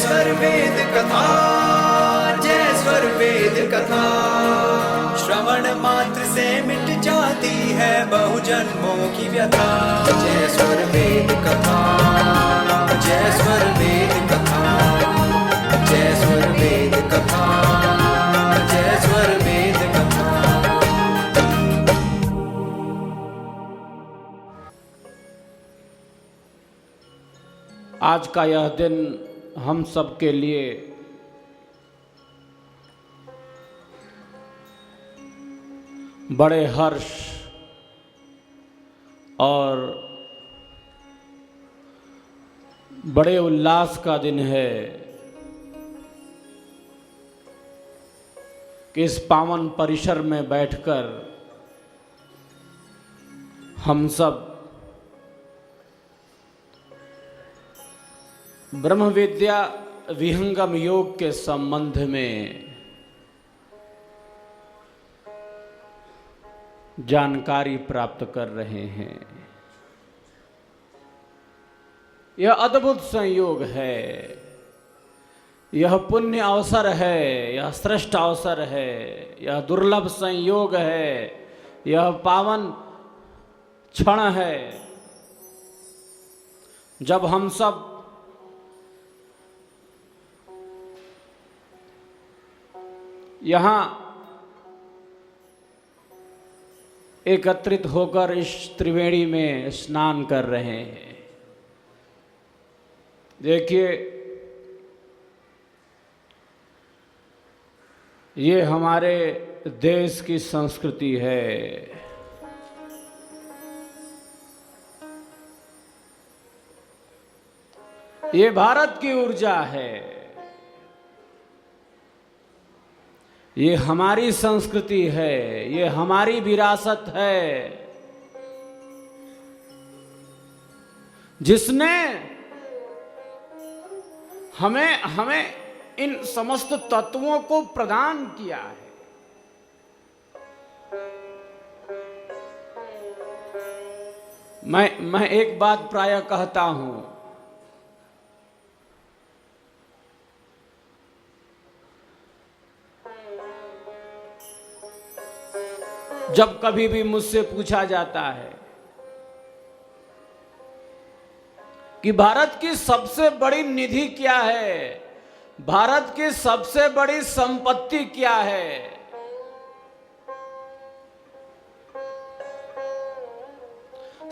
स्वर वेद कथा, जय स्वर वेद कथा। श्रवण मात्र से मिट जाती है बहुजन्मों की व्यथा। जय स्वर वेद कथा, जय स्वर वेद कथा, जय स्वर वेद कथा, जय स्वर वेद कथा। आज का यह दिन हम सब के लिए बड़े हर्ष और बड़े उल्लास का दिन है कि इस पावन परिसर में बैठकर हम सब ब्रह्म विद्या विहंगम योग के संबंध में जानकारी प्राप्त कर रहे हैं। यह अद्भुत संयोग है, यह पुण्य अवसर है, यह श्रेष्ठ अवसर है, यह दुर्लभ संयोग है, यह पावन क्षण है जब हम सब यहाँ एकत्रित होकर इस त्रिवेणी में स्नान कर रहे हैं। देखिए, ये हमारे देश की संस्कृति है। ये भारत की ऊर्जा है, ये हमारी संस्कृति है, ये हमारी विरासत है, जिसने हमें इन समस्त तत्वों को प्रदान किया है। मैं एक बात प्रायः कहता हूं, जब कभी भी मुझसे पूछा जाता है कि भारत की सबसे बड़ी निधि क्या है, भारत की सबसे बड़ी संपत्ति क्या है,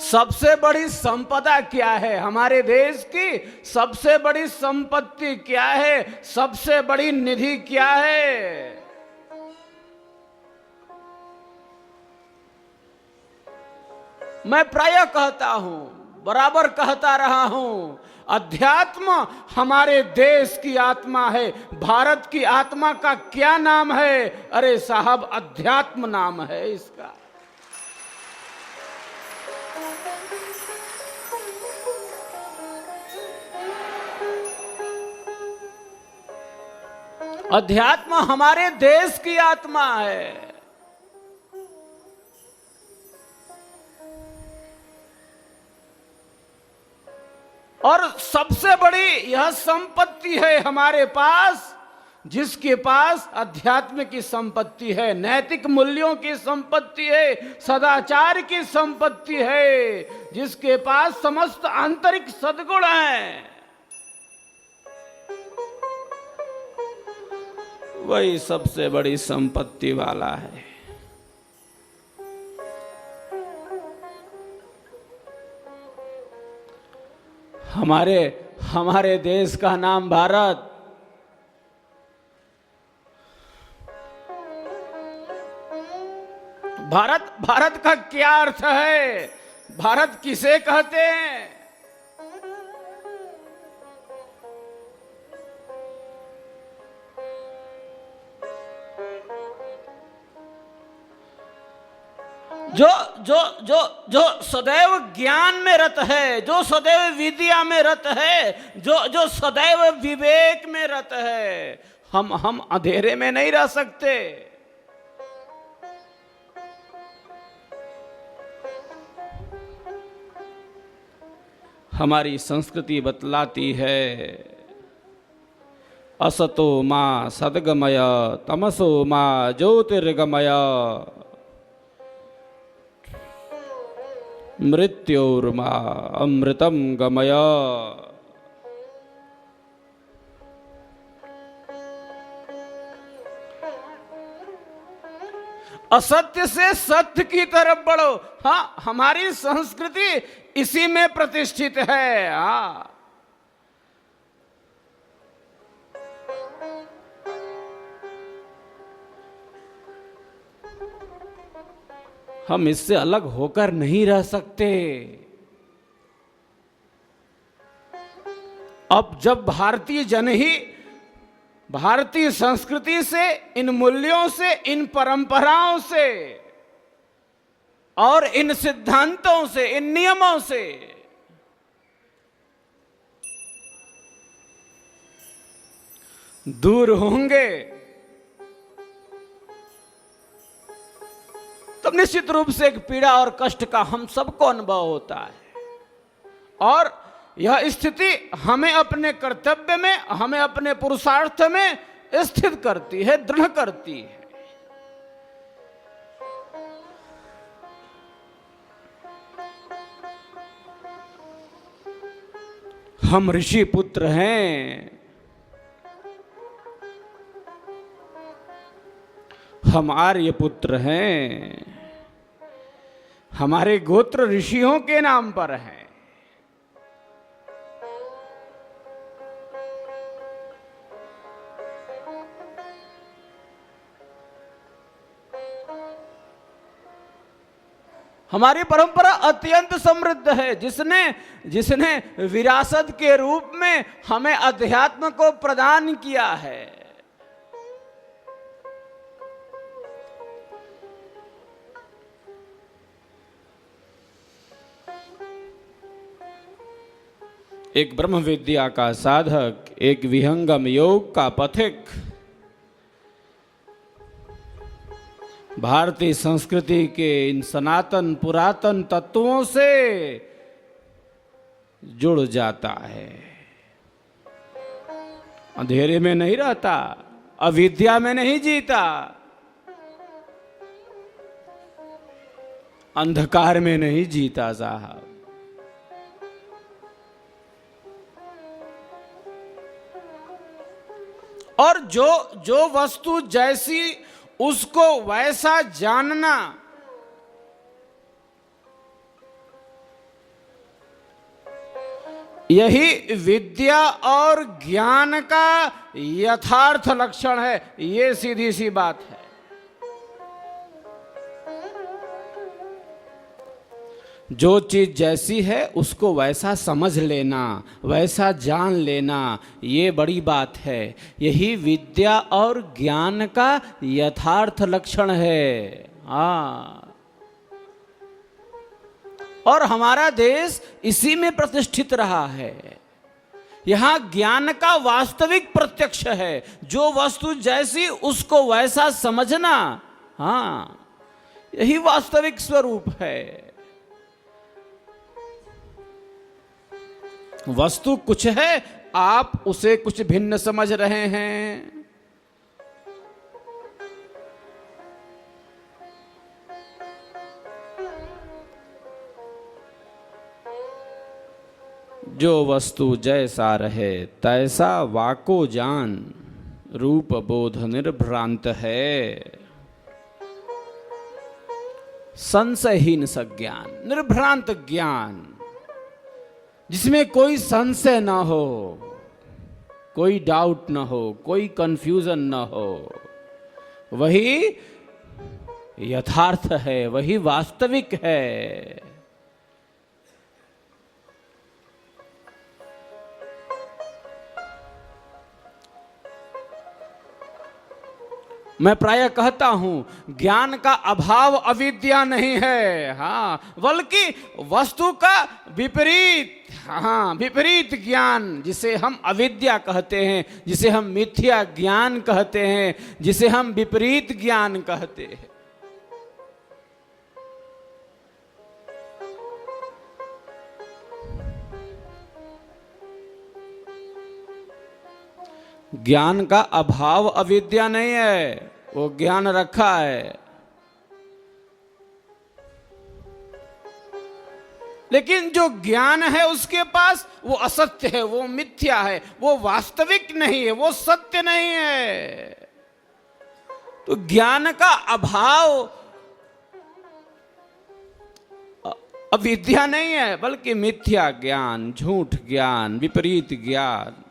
सबसे बड़ी संपदा क्या है, हमारे देश की सबसे बड़ी संपत्ति क्या है, सबसे बड़ी निधि क्या है, मैं प्रायः कहता हूं, बराबर कहता रहा हूं, अध्यात्म हमारे देश की आत्मा है। भारत की आत्मा का क्या नाम है? अरे साहब, अध्यात्म नाम है इसका। अध्यात्म हमारे देश की आत्मा है। और सबसे बड़ी यह संपत्ति है हमारे पास, जिसके पास अध्यात्म की संपत्ति है, नैतिक मूल्यों की संपत्ति है, सदाचार की संपत्ति है, जिसके पास समस्त आंतरिक सद्गुण हैं, वही सबसे बड़ी संपत्ति वाला है। हमारे देश का नाम भारत। भारत का क्या अर्थ है? भारत किसे कहते हैं? जो सदैव ज्ञान में रत है, जो सदैव विद्या में रत है, जो सदैव विवेक में रत है, हम अंधेरे में नहीं रह सकते। हमारी संस्कृति बतलाती है असतो मा सद्गमय तमसो मा ज्योतिर्गमय मृत्योर्मा अमृतम गमय। असत्य से सत्य की तरफ बढ़ो। हाँ, हमारी संस्कृति इसी में प्रतिष्ठित है। हाँ, हम इससे अलग होकर नहीं रह सकते। अब जब भारतीय जन ही भारतीय संस्कृति से, इन मूल्यों से, इन परंपराओं से और इन सिद्धांतों से, इन नियमों से दूर होंगे, तब निश्चित रूप से एक पीड़ा और कष्ट का हम सबको अनुभव होता है। और यह स्थिति हमें अपने कर्तव्य में, हमें अपने पुरुषार्थ में स्थित करती है, दृढ़ करती है। हम ऋषि पुत्र हैं, हम आर्य पुत्र हैं, हमारे गोत्र ऋषियों के नाम पर है। हमारी परंपरा अत्यंत समृद्ध है, जिसने विरासत के रूप में हमें अध्यात्म को प्रदान किया है। एक ब्रह्म विद्या का साधक, एक विहंगम योग का पथिक भारतीय संस्कृति के इन सनातन पुरातन तत्वों से जुड़ जाता है। अंधेरे में नहीं रहता, अविद्या में नहीं जीता, अंधकार में नहीं जीता साहब। और जो वस्तु जैसी उसको वैसा जानना, यही विद्या और ज्ञान का यथार्थ लक्षण है। ये सीधी सी बात है। जो चीज जैसी है उसको वैसा समझ लेना, वैसा जान लेना, ये बड़ी बात है। यही विद्या और ज्ञान का यथार्थ लक्षण है। हाँ, और हमारा देश इसी में प्रतिष्ठित रहा है। यहां ज्ञान का वास्तविक प्रत्यक्ष है। जो वस्तु जैसी उसको वैसा समझना, हाँ, यही वास्तविक स्वरूप है। वस्तु कुछ है, आप उसे कुछ भिन्न समझ रहे हैं। जो वस्तु जैसा रहे तैसा वाको जान, रूप बोध निर्भ्रांत है। संशयहीन सज्ञान, निर्भ्रांत ज्ञान, जिसमें कोई संशय ना हो, कोई डाउट ना हो, कोई कंफ्यूजन ना हो, वही यथार्थ है, वही वास्तविक है। मैं प्रायः कहता हूं, ज्ञान का अभाव अविद्या नहीं है, हाँ, बल्कि वस्तु का विपरीत, हाँ, विपरीत ज्ञान, जिसे हम अविद्या कहते हैं, जिसे हम मिथ्या ज्ञान कहते हैं, जिसे हम विपरीत ज्ञान कहते हैं। ज्ञान का अभाव अविद्या नहीं है, वो ज्ञान रखा है। लेकिन जो ज्ञान है उसके पास वो असत्य है, वो मिथ्या है, वो वास्तविक नहीं है, वो सत्य नहीं है। तो ज्ञान का अभाव अविद्या नहीं है, बल्कि मिथ्या ज्ञान, झूठ ज्ञान, विपरीत ज्ञान।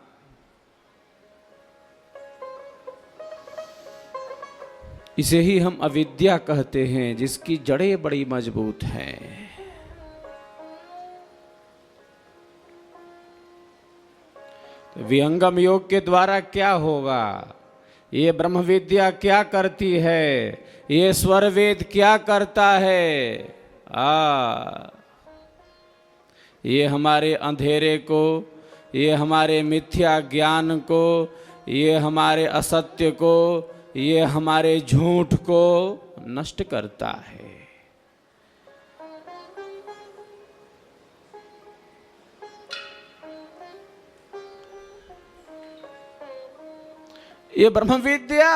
इसे ही हम अविद्या कहते हैं, जिसकी जड़ें बड़ी मजबूत हैं। तो विहंगम योग के द्वारा क्या होगा? ये ब्रह्म विद्या क्या करती है? ये स्वर वेद क्या करता है? ये हमारे अंधेरे को, ये हमारे मिथ्या ज्ञान को, ये हमारे असत्य को, ये हमारे झूठ को नष्ट करता है। ये ब्रह्म विद्या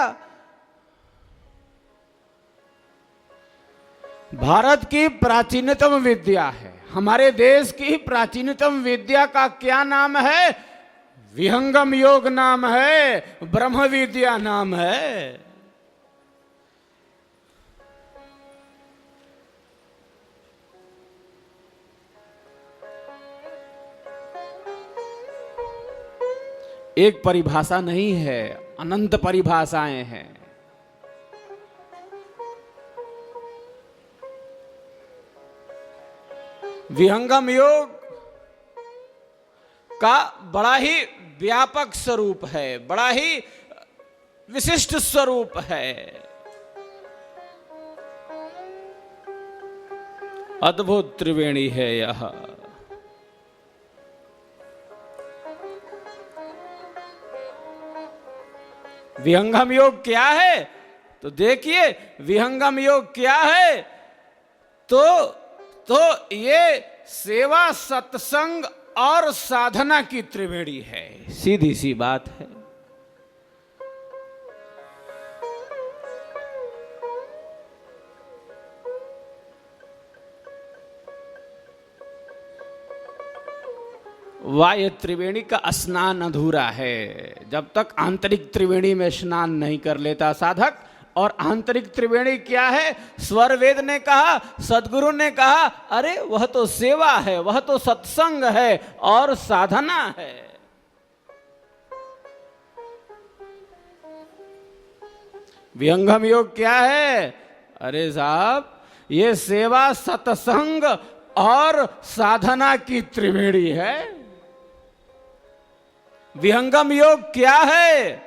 भारत की प्राचीनतम विद्या है। हमारे देश की प्राचीनतम विद्या का क्या नाम है? विहंगम योग नाम है, ब्रह्म विद्या नाम है। एक परिभाषा नहीं है, अनंत परिभाषाएं हैं। विहंगम योग का बड़ा ही व्यापक स्वरूप है, बड़ा ही विशिष्ट स्वरूप है। अद्भुत त्रिवेणी है यह। विहंगम योग क्या है? तो देखिए, विहंगम योग क्या है? तो ये सेवा, सत्संग और साधना की त्रिवेणी है। सीधी सी बात है। बाह्य त्रिवेणी का स्नान अधूरा है जब तक आंतरिक त्रिवेणी में स्नान नहीं कर लेता साधक। और आंतरिक त्रिवेणी क्या है? स्वर वेद ने कहा, सदगुरु ने कहा, अरे वह तो सेवा है, वह तो सत्संग है और साधना है। विहंगम योग क्या है? अरे साहब, ये सेवा, सत्संग और साधना की त्रिवेणी है। विहंगम योग क्या है?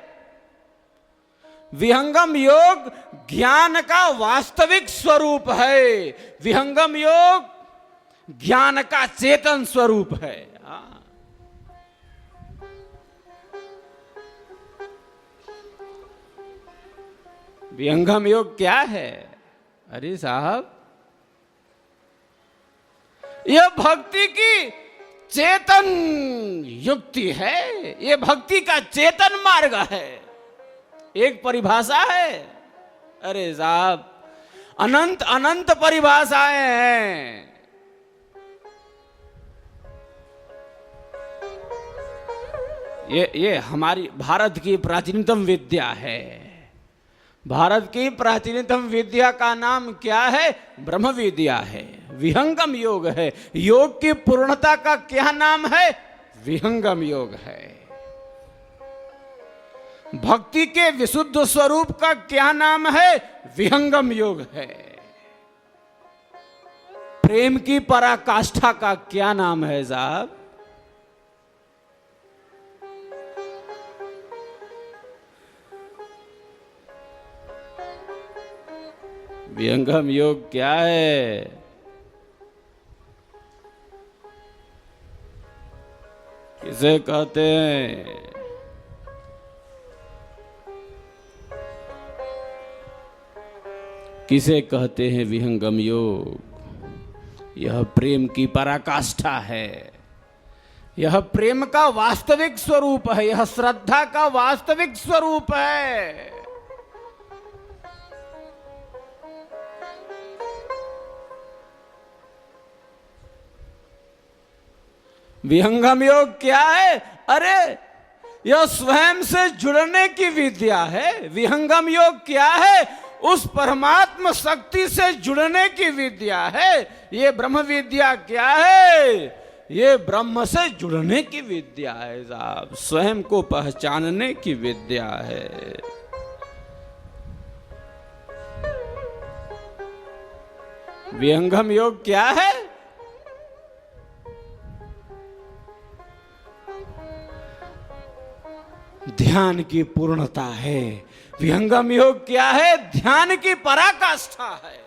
विहंगम योग ज्ञान का वास्तविक स्वरूप है। विहंगम योग ज्ञान का चेतन स्वरूप है। विहंगम योग क्या है? अरे साहब, यह भक्ति की चेतन युक्ति है, यह भक्ति का चेतन मार्ग है। एक परिभाषा है? अरे साहब, अनंत अनंत परिभाषाएं हैं। ये हमारी भारत की प्राचीनतम विद्या है। भारत की प्राचीनतम विद्या का नाम क्या है? ब्रह्म विद्या है, विहंगम योग है। योग की पूर्णता का क्या नाम है? विहंगम योग है। भक्ति के विशुद्ध स्वरूप का क्या नाम है? विहंगम योग है। प्रेम की पराकाष्ठा का क्या नाम है साहब? विहंगम योग क्या है? किसे कहते हैं? किसे कहते हैं विहंगम योग? यह प्रेम की पराकाष्ठा है, यह प्रेम का वास्तविक स्वरूप है, यह श्रद्धा का वास्तविक स्वरूप है। विहंगम योग क्या है? अरे यह स्वयं से जुड़ने की विद्या है। विहंगम योग क्या है? उस परमात्मा शक्ति से जुड़ने की विद्या है। ये ब्रह्म विद्या क्या है? ये ब्रह्म से जुड़ने की विद्या है साहब, स्वयं को पहचानने की विद्या है। विहंगम योग क्या है? ध्यान की पूर्णता है। विहंगम योग क्या है? ध्यान की पराकाष्ठा है।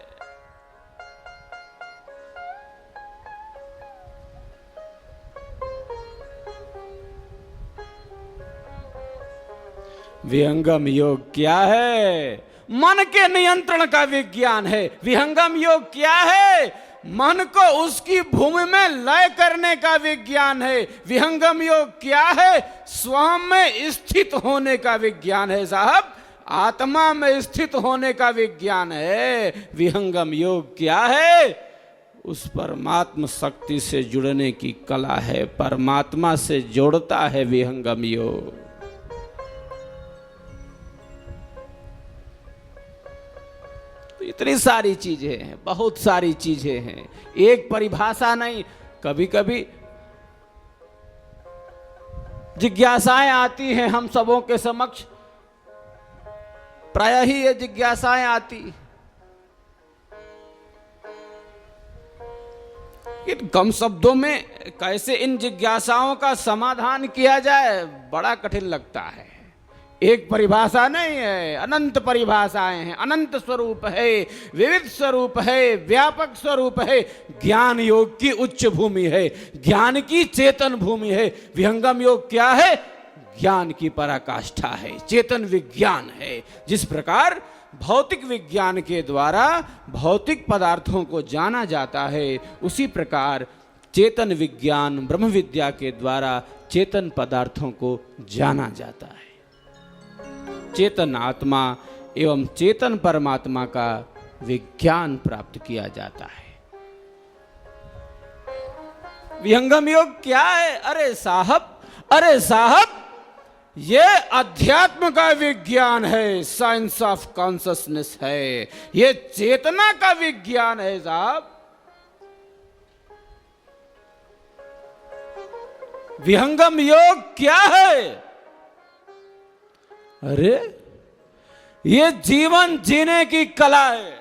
विहंगम योग क्या है? मन के नियंत्रण का विज्ञान है। विहंगम योग क्या है? मन को उसकी भूमि में लय करने का विज्ञान है। विहंगम योग क्या है? स्वयं में स्थित होने का विज्ञान है साहब, आत्मा में स्थित होने का विज्ञान है। विहंगम योग क्या है? उस परमात्मा शक्ति से जुड़ने की कला है, परमात्मा से जोड़ता है विहंगम योग। इतनी सारी चीजें हैं, बहुत सारी चीजें हैं, एक परिभाषा नहीं। कभी कभी जिज्ञासाएं आती हैं हम सबों के समक्ष, प्रायः ही ये जिज्ञासाएं आती, इन कम शब्दों में कैसे इन जिज्ञासाओं का समाधान किया जाए, बड़ा कठिन लगता है। एक परिभाषा नहीं है, अनंत परिभाषाएं हैं, अनंत स्वरूप है, विविध स्वरूप है, व्यापक स्वरूप है। ज्ञान योग की उच्च भूमि है, ज्ञान की चेतन भूमि है। विहंगम योग क्या है? ज्ञान की पराकाष्ठा है, चेतन विज्ञान है। जिस प्रकार भौतिक विज्ञान के द्वारा भौतिक पदार्थों को जाना जाता है, उसी प्रकार चेतन विज्ञान ब्रह्म विद्या के द्वारा चेतन पदार्थों को जाना जाता है। चेतन आत्मा एवं चेतन परमात्मा का विज्ञान प्राप्त किया जाता है। विहंगम योग क्या है? अरे साहब, ये अध्यात्म का विज्ञान है, साइंस ऑफ कॉन्शसनेस है, ये चेतना का विज्ञान है साहब। विहंगम योग क्या है? अरे ये जीवन जीने की कला है।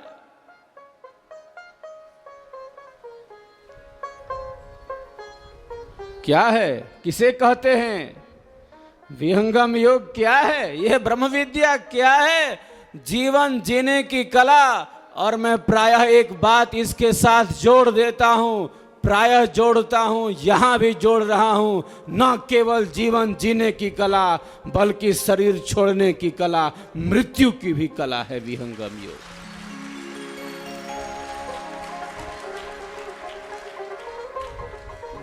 क्या है? किसे कहते हैं? विहंगम योग क्या है? यह ब्रह्म विद्या क्या है? जीवन जीने की कला। और मैं प्रायः एक बात इसके साथ जोड़ देता हूं, प्रायः जोड़ता हूं, यहां भी जोड़ रहा हूं, न केवल जीवन जीने की कला बल्कि शरीर छोड़ने की कला, मृत्यु की भी कला है विहंगम योग।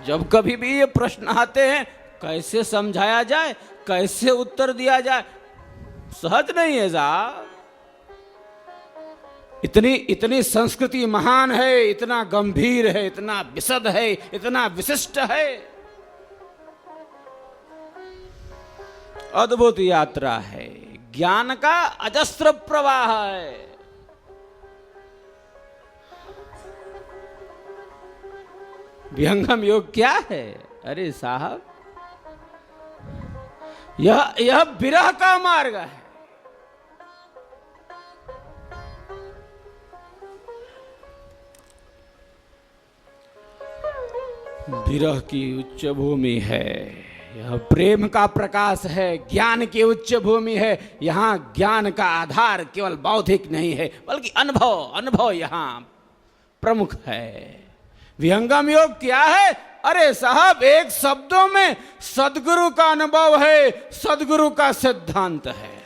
जब कभी भी ये प्रश्न आते हैं, कैसे समझाया जाए, कैसे उत्तर दिया जाए, सहज नहीं है साहब। इतनी संस्कृति महान है, इतना गंभीर है, इतना विशद है, इतना विशिष्ट है। अद्भुत यात्रा है, ज्ञान का अजस्र प्रवाह है। विहंगम योग क्या है? अरे साहब, यह विरह का मार्ग है। विरह की उच्च भूमि है, यह प्रेम का प्रकाश है, ज्ञान की उच्च भूमि है। यहां ज्ञान का आधार केवल बौद्धिक नहीं है, बल्कि अनुभव यहां प्रमुख है। विहंगम योग क्या है? अरे साहब, एक शब्दों में सदगुरु का अनुभव है, सदगुरु का सिद्धांत है।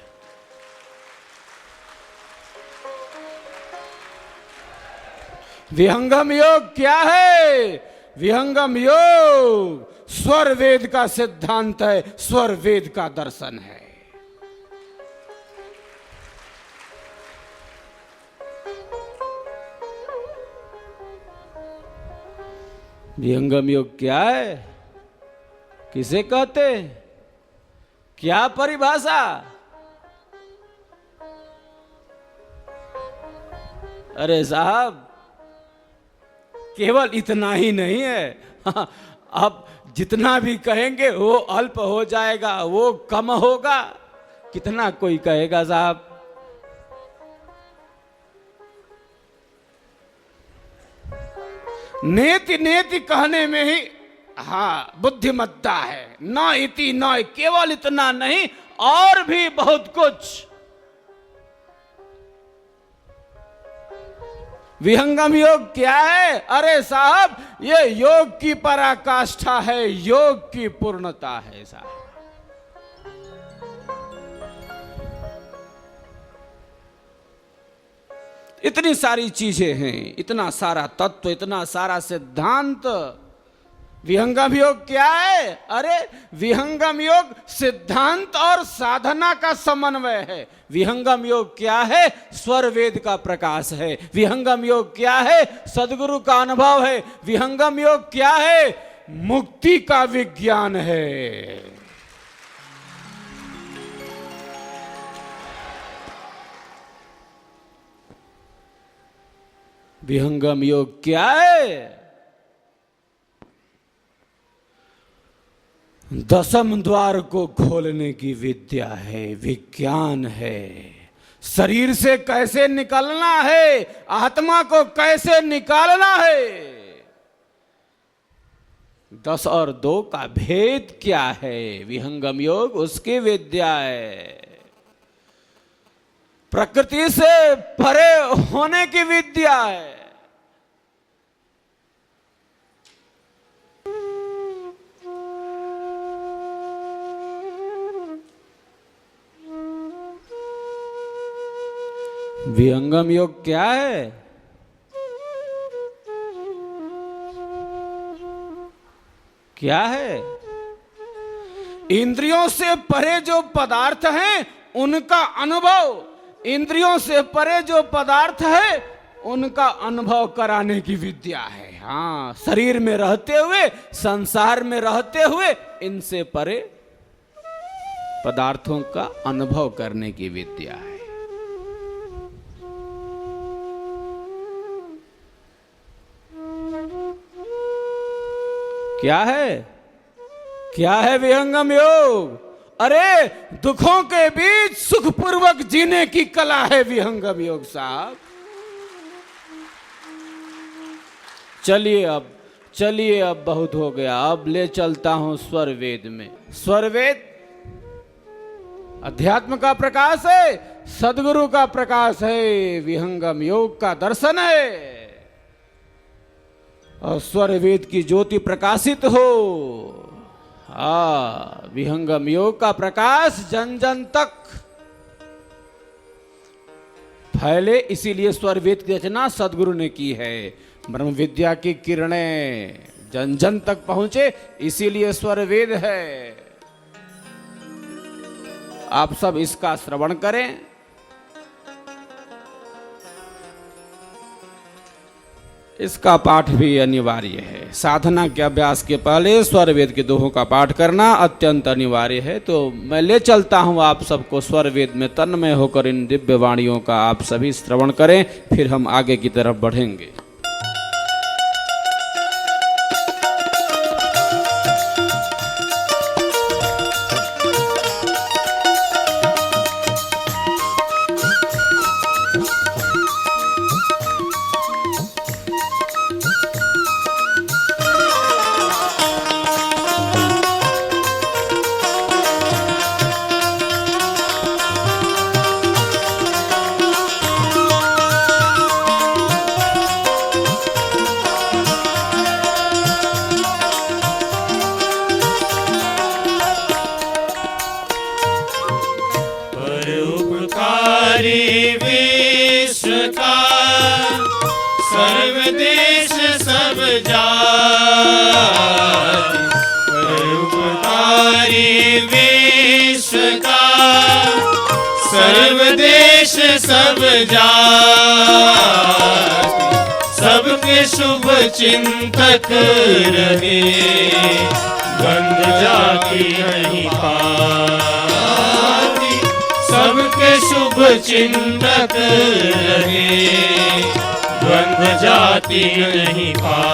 विहंगम योग क्या है? विहंगम योग स्वर वेद का सिद्धांत है, स्वर वेद का दर्शन है। विहंगम योग क्या है, किसे कहते हैं, क्या परिभाषा? अरे साहब, केवल इतना ही नहीं है, अब जितना भी कहेंगे वो अल्प हो जाएगा, वो कम होगा। कितना कोई कहेगा साहब? नेति नेति कहने में ही हाँ बुद्धिमत्ता है। न इति न, केवल इतना नहीं, और भी बहुत कुछ। विहंगम योग क्या है? अरे साहब, ये योग की पराकाष्ठा है, योग की पूर्णता है साहब। इतनी सारी चीजें हैं, इतना सारा तत्व, इतना सारा सिद्धांत। विहंगम योग क्या है? अरे विहंगम योग सिद्धांत और साधना का समन्वय है। विहंगम योग क्या है? स्वर वेद का प्रकाश है। विहंगम योग क्या है? सदगुरु का अनुभव है। विहंगम योग क्या है? मुक्ति का विज्ञान है। विहंगम योग क्या है? दसम द्वार को खोलने की विद्या है, विज्ञान है। शरीर से कैसे निकलना है, आत्मा को कैसे निकालना है, 10 और 2 का भेद क्या है, विहंगम योग उसकी विद्या है। प्रकृति से परे होने की विद्या है। विहंगम योग क्या है? क्या है? इंद्रियों से परे जो पदार्थ हैं उनका अनुभव, इंद्रियों से परे जो पदार्थ है उनका अनुभव कराने की विद्या है। हाँ, शरीर में रहते हुए, संसार में रहते हुए, इनसे परे पदार्थों का अनुभव करने की विद्या है। क्या है? क्या है विहंगम योग? अरे दुखों के बीच सुखपूर्वक जीने की कला है विहंगम योग साहब। चलिए अब बहुत हो गया, अब ले चलता हूं स्वर वेद में। स्वर वेद अध्यात्म का प्रकाश है, सदगुरु का प्रकाश है, विहंगम योग का दर्शन है। और स्वर वेद की ज्योति प्रकाशित हो, विहंगम योग का प्रकाश जन जन तक फैले, इसीलिए स्वर वेद की रचना सदगुरु ने की है। ब्रह्म विद्या की किरणें जन जन तक पहुंचे, इसीलिए स्वर वेद है। आप सब इसका श्रवण करें। इसका पाठ भी अनिवार्य है। साधना के अभ्यास के पहले स्वर वेद के दोहों का पाठ करना अत्यंत अनिवार्य है। तो मैं ले चलता हूं आप सबको स्वर वेद में तन्मय होकर इन दिव्य वाणियों का आप सभी श्रवण करें, फिर हम आगे की तरफ बढ़ेंगे। विश्व का सर्वदेश सब जाति सबके शुभ चिंतक रहे द्वंद्व जाति नहीं पाती सबके शुभ चिंतक रहे द्वंद्व जाति नहीं पाती।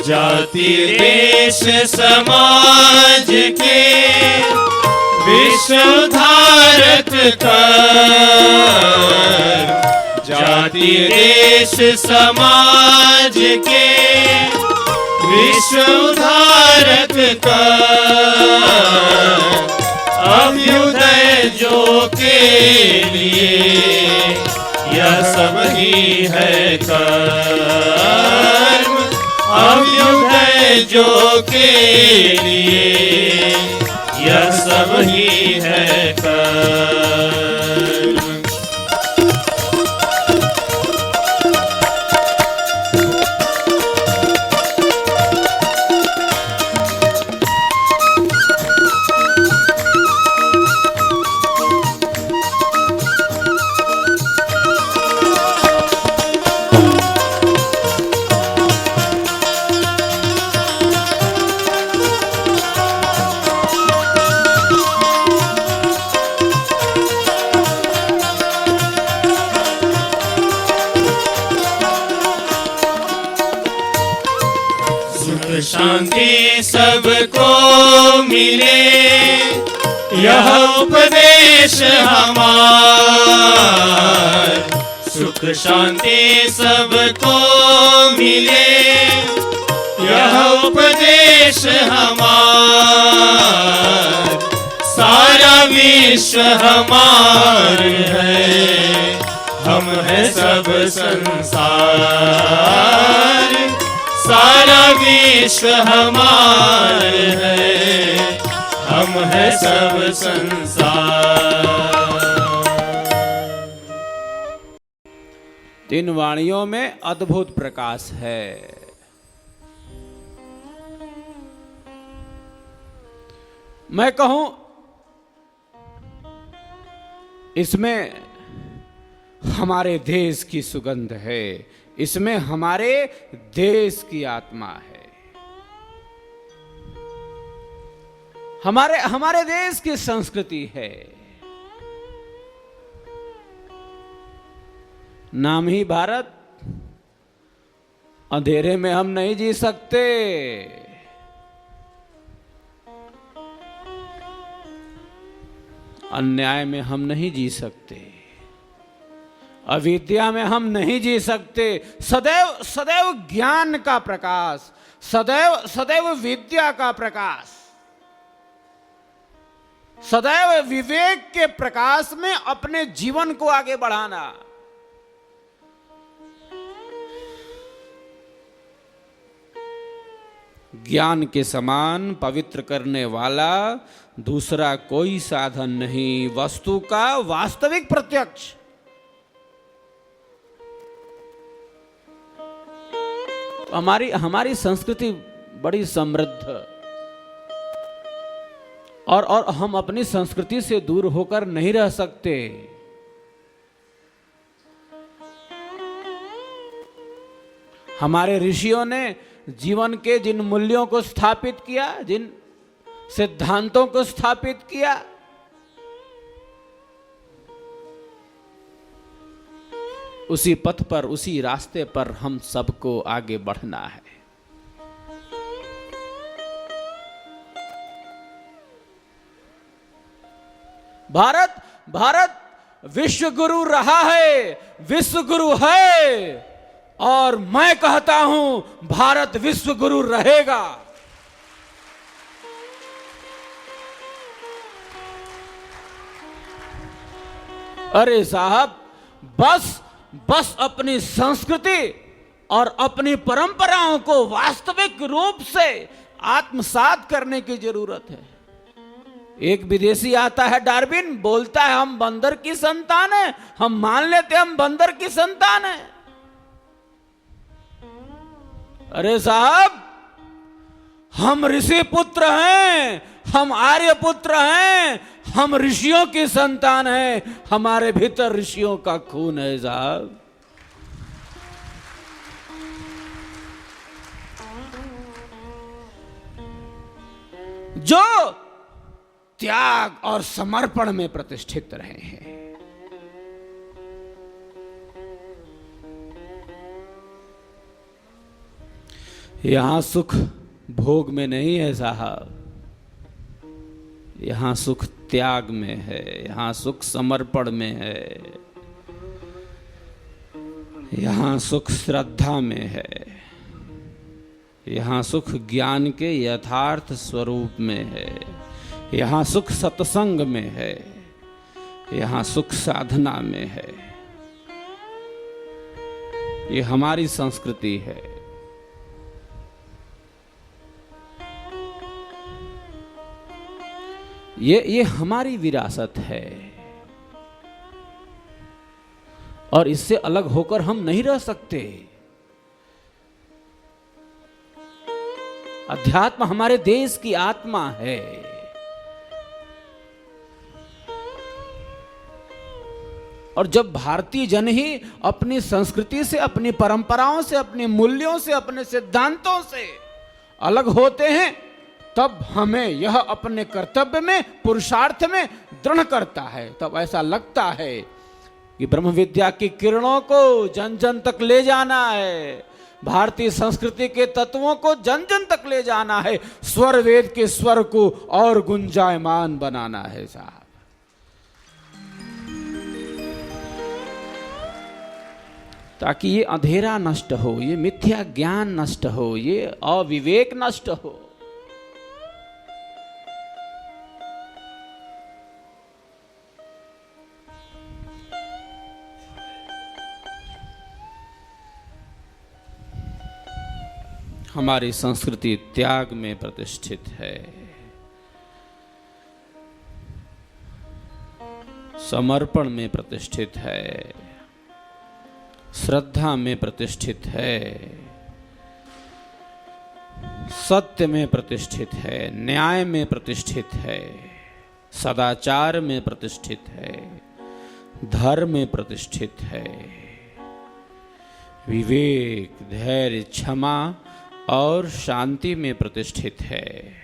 जाति देश समाज के विश्व धारक कर जाति देश समाज के विश्व धारक कर अभ्युदय जो के लिए यह सब ही है कर्म अभ्युदय जो के लिए यह सब ही है कर्म। शांति सबको मिले यह उपदेश हमार सुख शांति सबको मिले यह उपदेश हमार सारा विश्व हमार है हम है सब संसार सारा विश्व हमार है हम है सब संसार। तीन वाणियों में अद्भुत प्रकाश है। मैं कहूं इसमें हमारे देश की सुगंध है, इसमें हमारे देश की आत्मा है, हमारे देश की संस्कृति है। नाम ही भारत, अंधेरे में हम नहीं जी सकते। अन्याय में हम नहीं जी सकते, अविद्या में हम नहीं जी सकते। सदैव सदैव ज्ञान का प्रकाश, सदैव सदैव विद्या का प्रकाश, सदैव विवेक के प्रकाश में अपने जीवन को आगे बढ़ाना। ज्ञान के समान पवित्र करने वाला दूसरा कोई साधन नहीं, वस्तु का वास्तविक प्रत्यक्ष। हमारी संस्कृति बड़ी समृद्ध और हम अपनी संस्कृति से दूर होकर नहीं रह सकते। हमारे ऋषियों ने जीवन के जिन मूल्यों को स्थापित किया, जिन सिद्धांतों को स्थापित किया, उसी पथ पर, उसी रास्ते पर हम सबको आगे बढ़ना है। भारत विश्व गुरु रहा है, विश्व गुरु है, और मैं कहता हूं भारत विश्व गुरु रहेगा। अरे साहब, बस अपनी संस्कृति और अपनी परंपराओं को वास्तविक रूप से आत्मसात करने की जरूरत है। एक विदेशी आता है, डार्विन, बोलता है हम बंदर की संतान है, हम मान लेते हैं हम बंदर की संतान है। अरे साहब, हम ऋषि पुत्र हैं, हम आर्य पुत्र हैं, हम ऋषियों की संतान हैं, हमारे भीतर ऋषियों का खून है साहब। जो त्याग और समर्पण में प्रतिष्ठित रहे हैं। यहां सुख भोग में नहीं है साहब, यहां सुख त्याग में है, यहां सुख समर्पण में है, यहां सुख श्रद्धा में है, यहां सुख ज्ञान के यथार्थ स्वरूप में है, यहां सुख सत्संग में है, यहां सुख साधना में है। ये हमारी संस्कृति है। ये हमारी विरासत है और इससे अलग होकर हम नहीं रह सकते। अध्यात्म हमारे देश की आत्मा है। और जब भारतीय जन ही अपनी संस्कृति से, अपनी परंपराओं से, अपने मूल्यों से, अपने सिद्धांतों से अलग होते हैं, तब हमें यह अपने कर्तव्य में, पुरुषार्थ में दृढ़ करता है। तब ऐसा लगता है कि ब्रह्म विद्या की किरणों को जन जन तक ले जाना है, भारतीय संस्कृति के तत्वों को जन जन तक ले जाना है, स्वर वेद के स्वर को और गुंजायमान बनाना है साहब। ताकि ये अंधेरा नष्ट हो, ये मिथ्या ज्ञान नष्ट हो, ये अविवेक नष्ट हो। हमारी संस्कृति त्याग में प्रतिष्ठित है, समर्पण में प्रतिष्ठित है, श्रद्धा में प्रतिष्ठित है, सत्य में प्रतिष्ठित है, न्याय में प्रतिष्ठित है, सदाचार में प्रतिष्ठित है, धर्म में प्रतिष्ठित है, विवेक, धैर्य, क्षमा और शांति में प्रतिष्ठित है।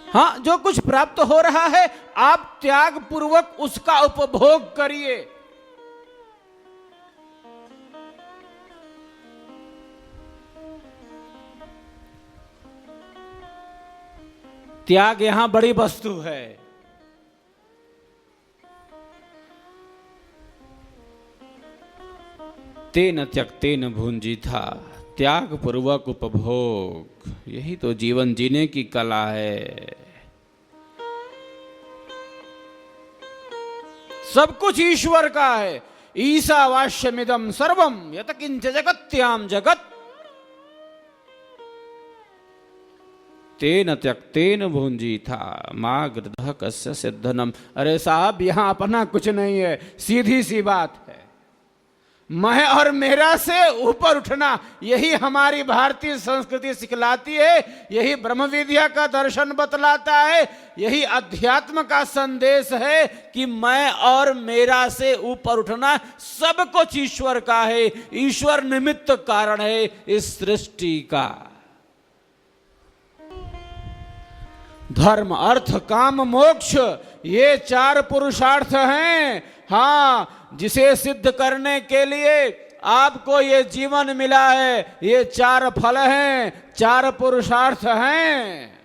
हाँ, जो कुछ प्राप्त हो रहा है आप त्याग पूर्वक उसका उपभोग करिए। त्याग यहां बड़ी वस्तु है। तेन त्यक्तेन भुंजीथा, त्याग पूर्वक उपभोग, यही तो जीवन जीने की कला है। सब कुछ ईश्वर का है। ईशावास्यमिदं सर्वं यत् किंच जगत्याम जगत, तेन त्यक्तेन भुंजीथा मा गृधः कस्य सिद्धनम। अरे साहब, यहां अपना कुछ नहीं है, सीधी सी बात है। मैं और मेरा से ऊपर उठना, यही हमारी भारतीय संस्कृति सिखलाती है, यही ब्रह्म विद्या का दर्शन बतलाता है, यही अध्यात्म का संदेश है कि मैं और मेरा से ऊपर उठना सब कुछ ईश्वर का है। ईश्वर निमित्त कारण है इस सृष्टि का। धर्म, अर्थ, काम, मोक्ष, ये चार पुरुषार्थ हैं। हाँ, जिसे सिद्ध करने के लिए आपको ये जीवन मिला है, ये चार फल हैं, चार पुरुषार्थ हैं।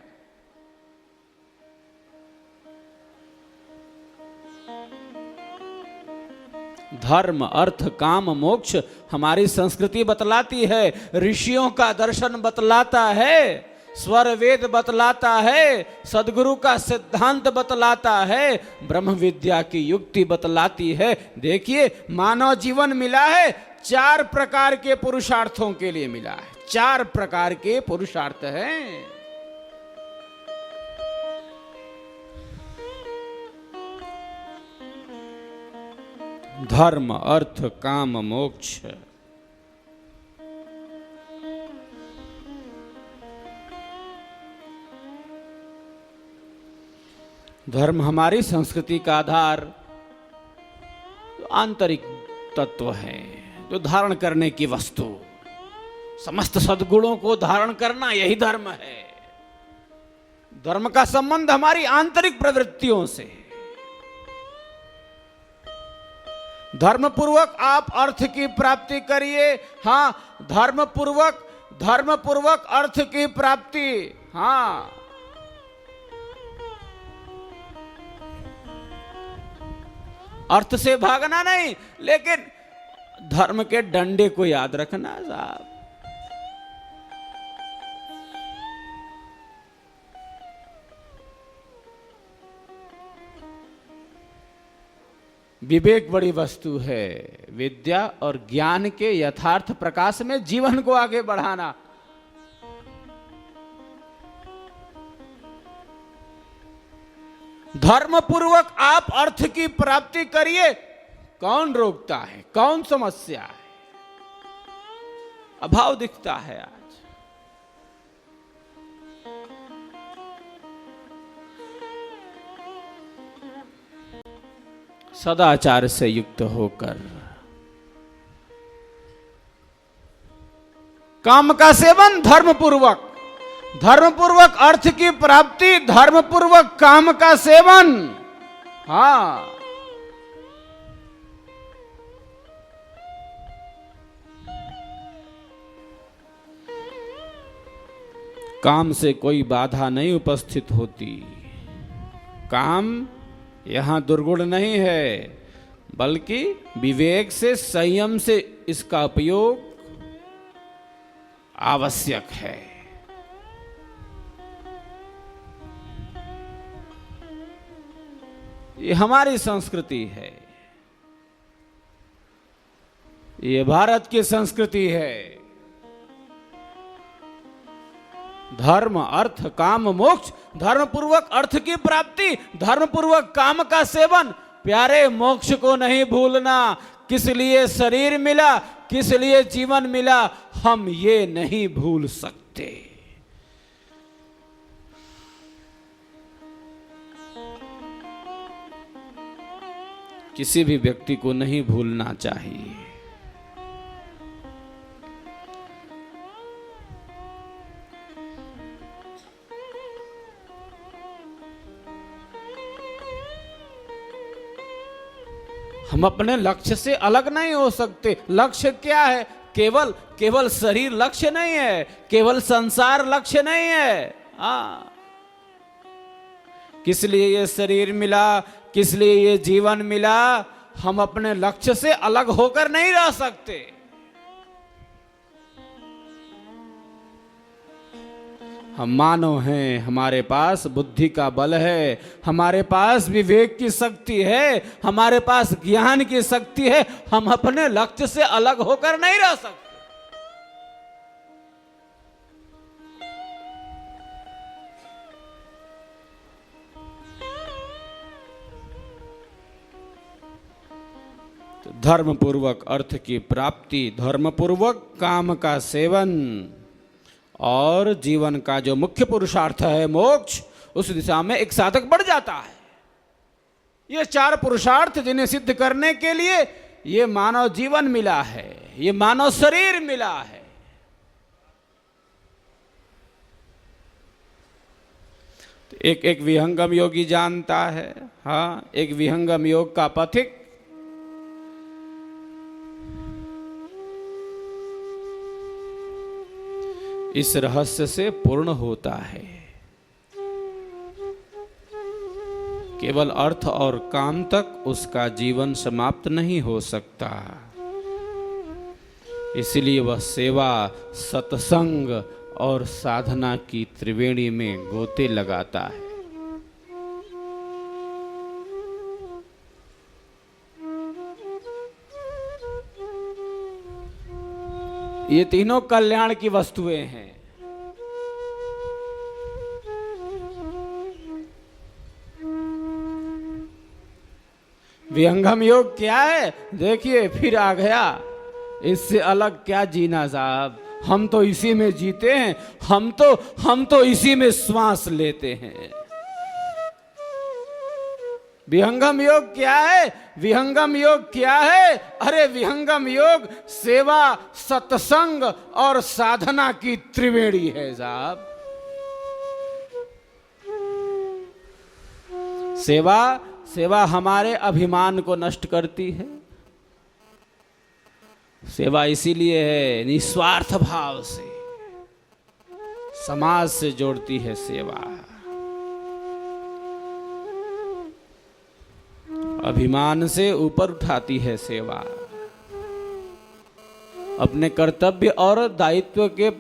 धर्म अर्थ काम मोक्ष हमारी संस्कृति बतलाती है, ऋषियों का दर्शन बतलाता है, स्वर वेद बतलाता है, सदगुरु का सिद्धांत बतलाता है, ब्रह्म विद्या की युक्ति बतलाती है। देखिए मानव जीवन मिला है 4 प्रकार के पुरुषार्थों के लिए मिला है। 4 प्रकार के पुरुषार्थ हैं। धर्म अर्थ काम मोक्ष। धर्म हमारी संस्कृति का आधार आंतरिक तत्व है, जो धारण करने की वस्तु, समस्त सद्गुणों को धारण करना यही धर्म है। धर्म का संबंध हमारी आंतरिक प्रवृत्तियों से। धर्म पूर्वक आप अर्थ की प्राप्ति करिए। हाँ, धर्म पूर्वक अर्थ की प्राप्ति। हाँ, अर्थ से भागना नहीं, लेकिन धर्म के डंडे को याद रखना साहब। विवेक बड़ी वस्तु है। विद्या और ज्ञान के यथार्थ प्रकाश में जीवन को आगे बढ़ाना। धर्म पूर्वक आप अर्थ की प्राप्ति करिए। कौन रोकता है? कौन समस्या है? अभाव दिखता है आज। सदाचार से युक्त होकर काम का सेवन धर्म पूर्वक अर्थ की प्राप्ति, धर्म पूर्वक काम का सेवन। हाँ, काम से कोई बाधा नहीं उपस्थित होती। काम यहां दुर्गुण नहीं है, बल्कि विवेक से, संयम से इसका उपयोग आवश्यक है। ये हमारी संस्कृति है, ये भारत की संस्कृति है। धर्म अर्थ काम मोक्ष, धर्म पूर्वक अर्थ की प्राप्ति, धर्म पूर्वक काम का सेवन। प्यारे, मोक्ष को नहीं भूलना। किस लिए शरीर मिला, किस लिए जीवन मिला, हम ये नहीं भूल सकते। किसी भी व्यक्ति को नहीं भूलना चाहिए। हम अपने लक्ष्य से अलग नहीं हो सकते। लक्ष्य क्या है? केवल शरीर लक्ष्य नहीं है, केवल संसार लक्ष्य नहीं है। हाँ, किस लिए ये शरीर मिला, किस लिए ये जीवन मिला, हम अपने लक्ष्य से अलग होकर नहीं रह सकते। हम मानव हैं, हमारे पास बुद्धि का बल है, हमारे पास विवेक की शक्ति है, हमारे पास ज्ञान की शक्ति है। हम अपने लक्ष्य से अलग होकर नहीं रह सकते। तो धर्म पूर्वक अर्थ की प्राप्ति, धर्म पूर्वक काम का सेवन और जीवन का जो मुख्य पुरुषार्थ है मोक्ष, उस दिशा में एक साधक बढ़ जाता है। ये 4 पुरुषार्थ जिन्हें सिद्ध करने के लिए ये मानव जीवन मिला है, ये मानव शरीर मिला है। तो एक विहंगम योगी जानता है। हाँ, एक विहंगम योग का पथिक इस रहस्य से पूर्ण होता है। केवल अर्थ और काम तक उसका जीवन समाप्त नहीं हो सकता। इसलिए वह सेवा, सत्संग और साधना की त्रिवेणी में गोते लगाता है। ये तीनों कल्याण की वस्तुएं हैं। विहंगम योग क्या है? देखिए फिर आ गया। इससे अलग क्या जीना साहब, हम तो इसी में जीते हैं, हम तो इसी में श्वास लेते हैं। विहंगम योग क्या है? विहंगम योग क्या है? अरे विहंगम योग सेवा, सत्संग और साधना की त्रिवेणी है साहब। सेवा हमारे अभिमान को नष्ट करती है। सेवा इसीलिए है निस्वार्थ भाव से, समाज से जोड़ती है सेवा। अभिमान से ऊपर उठाती है सेवा। अपने कर्तव्य और दायित्व के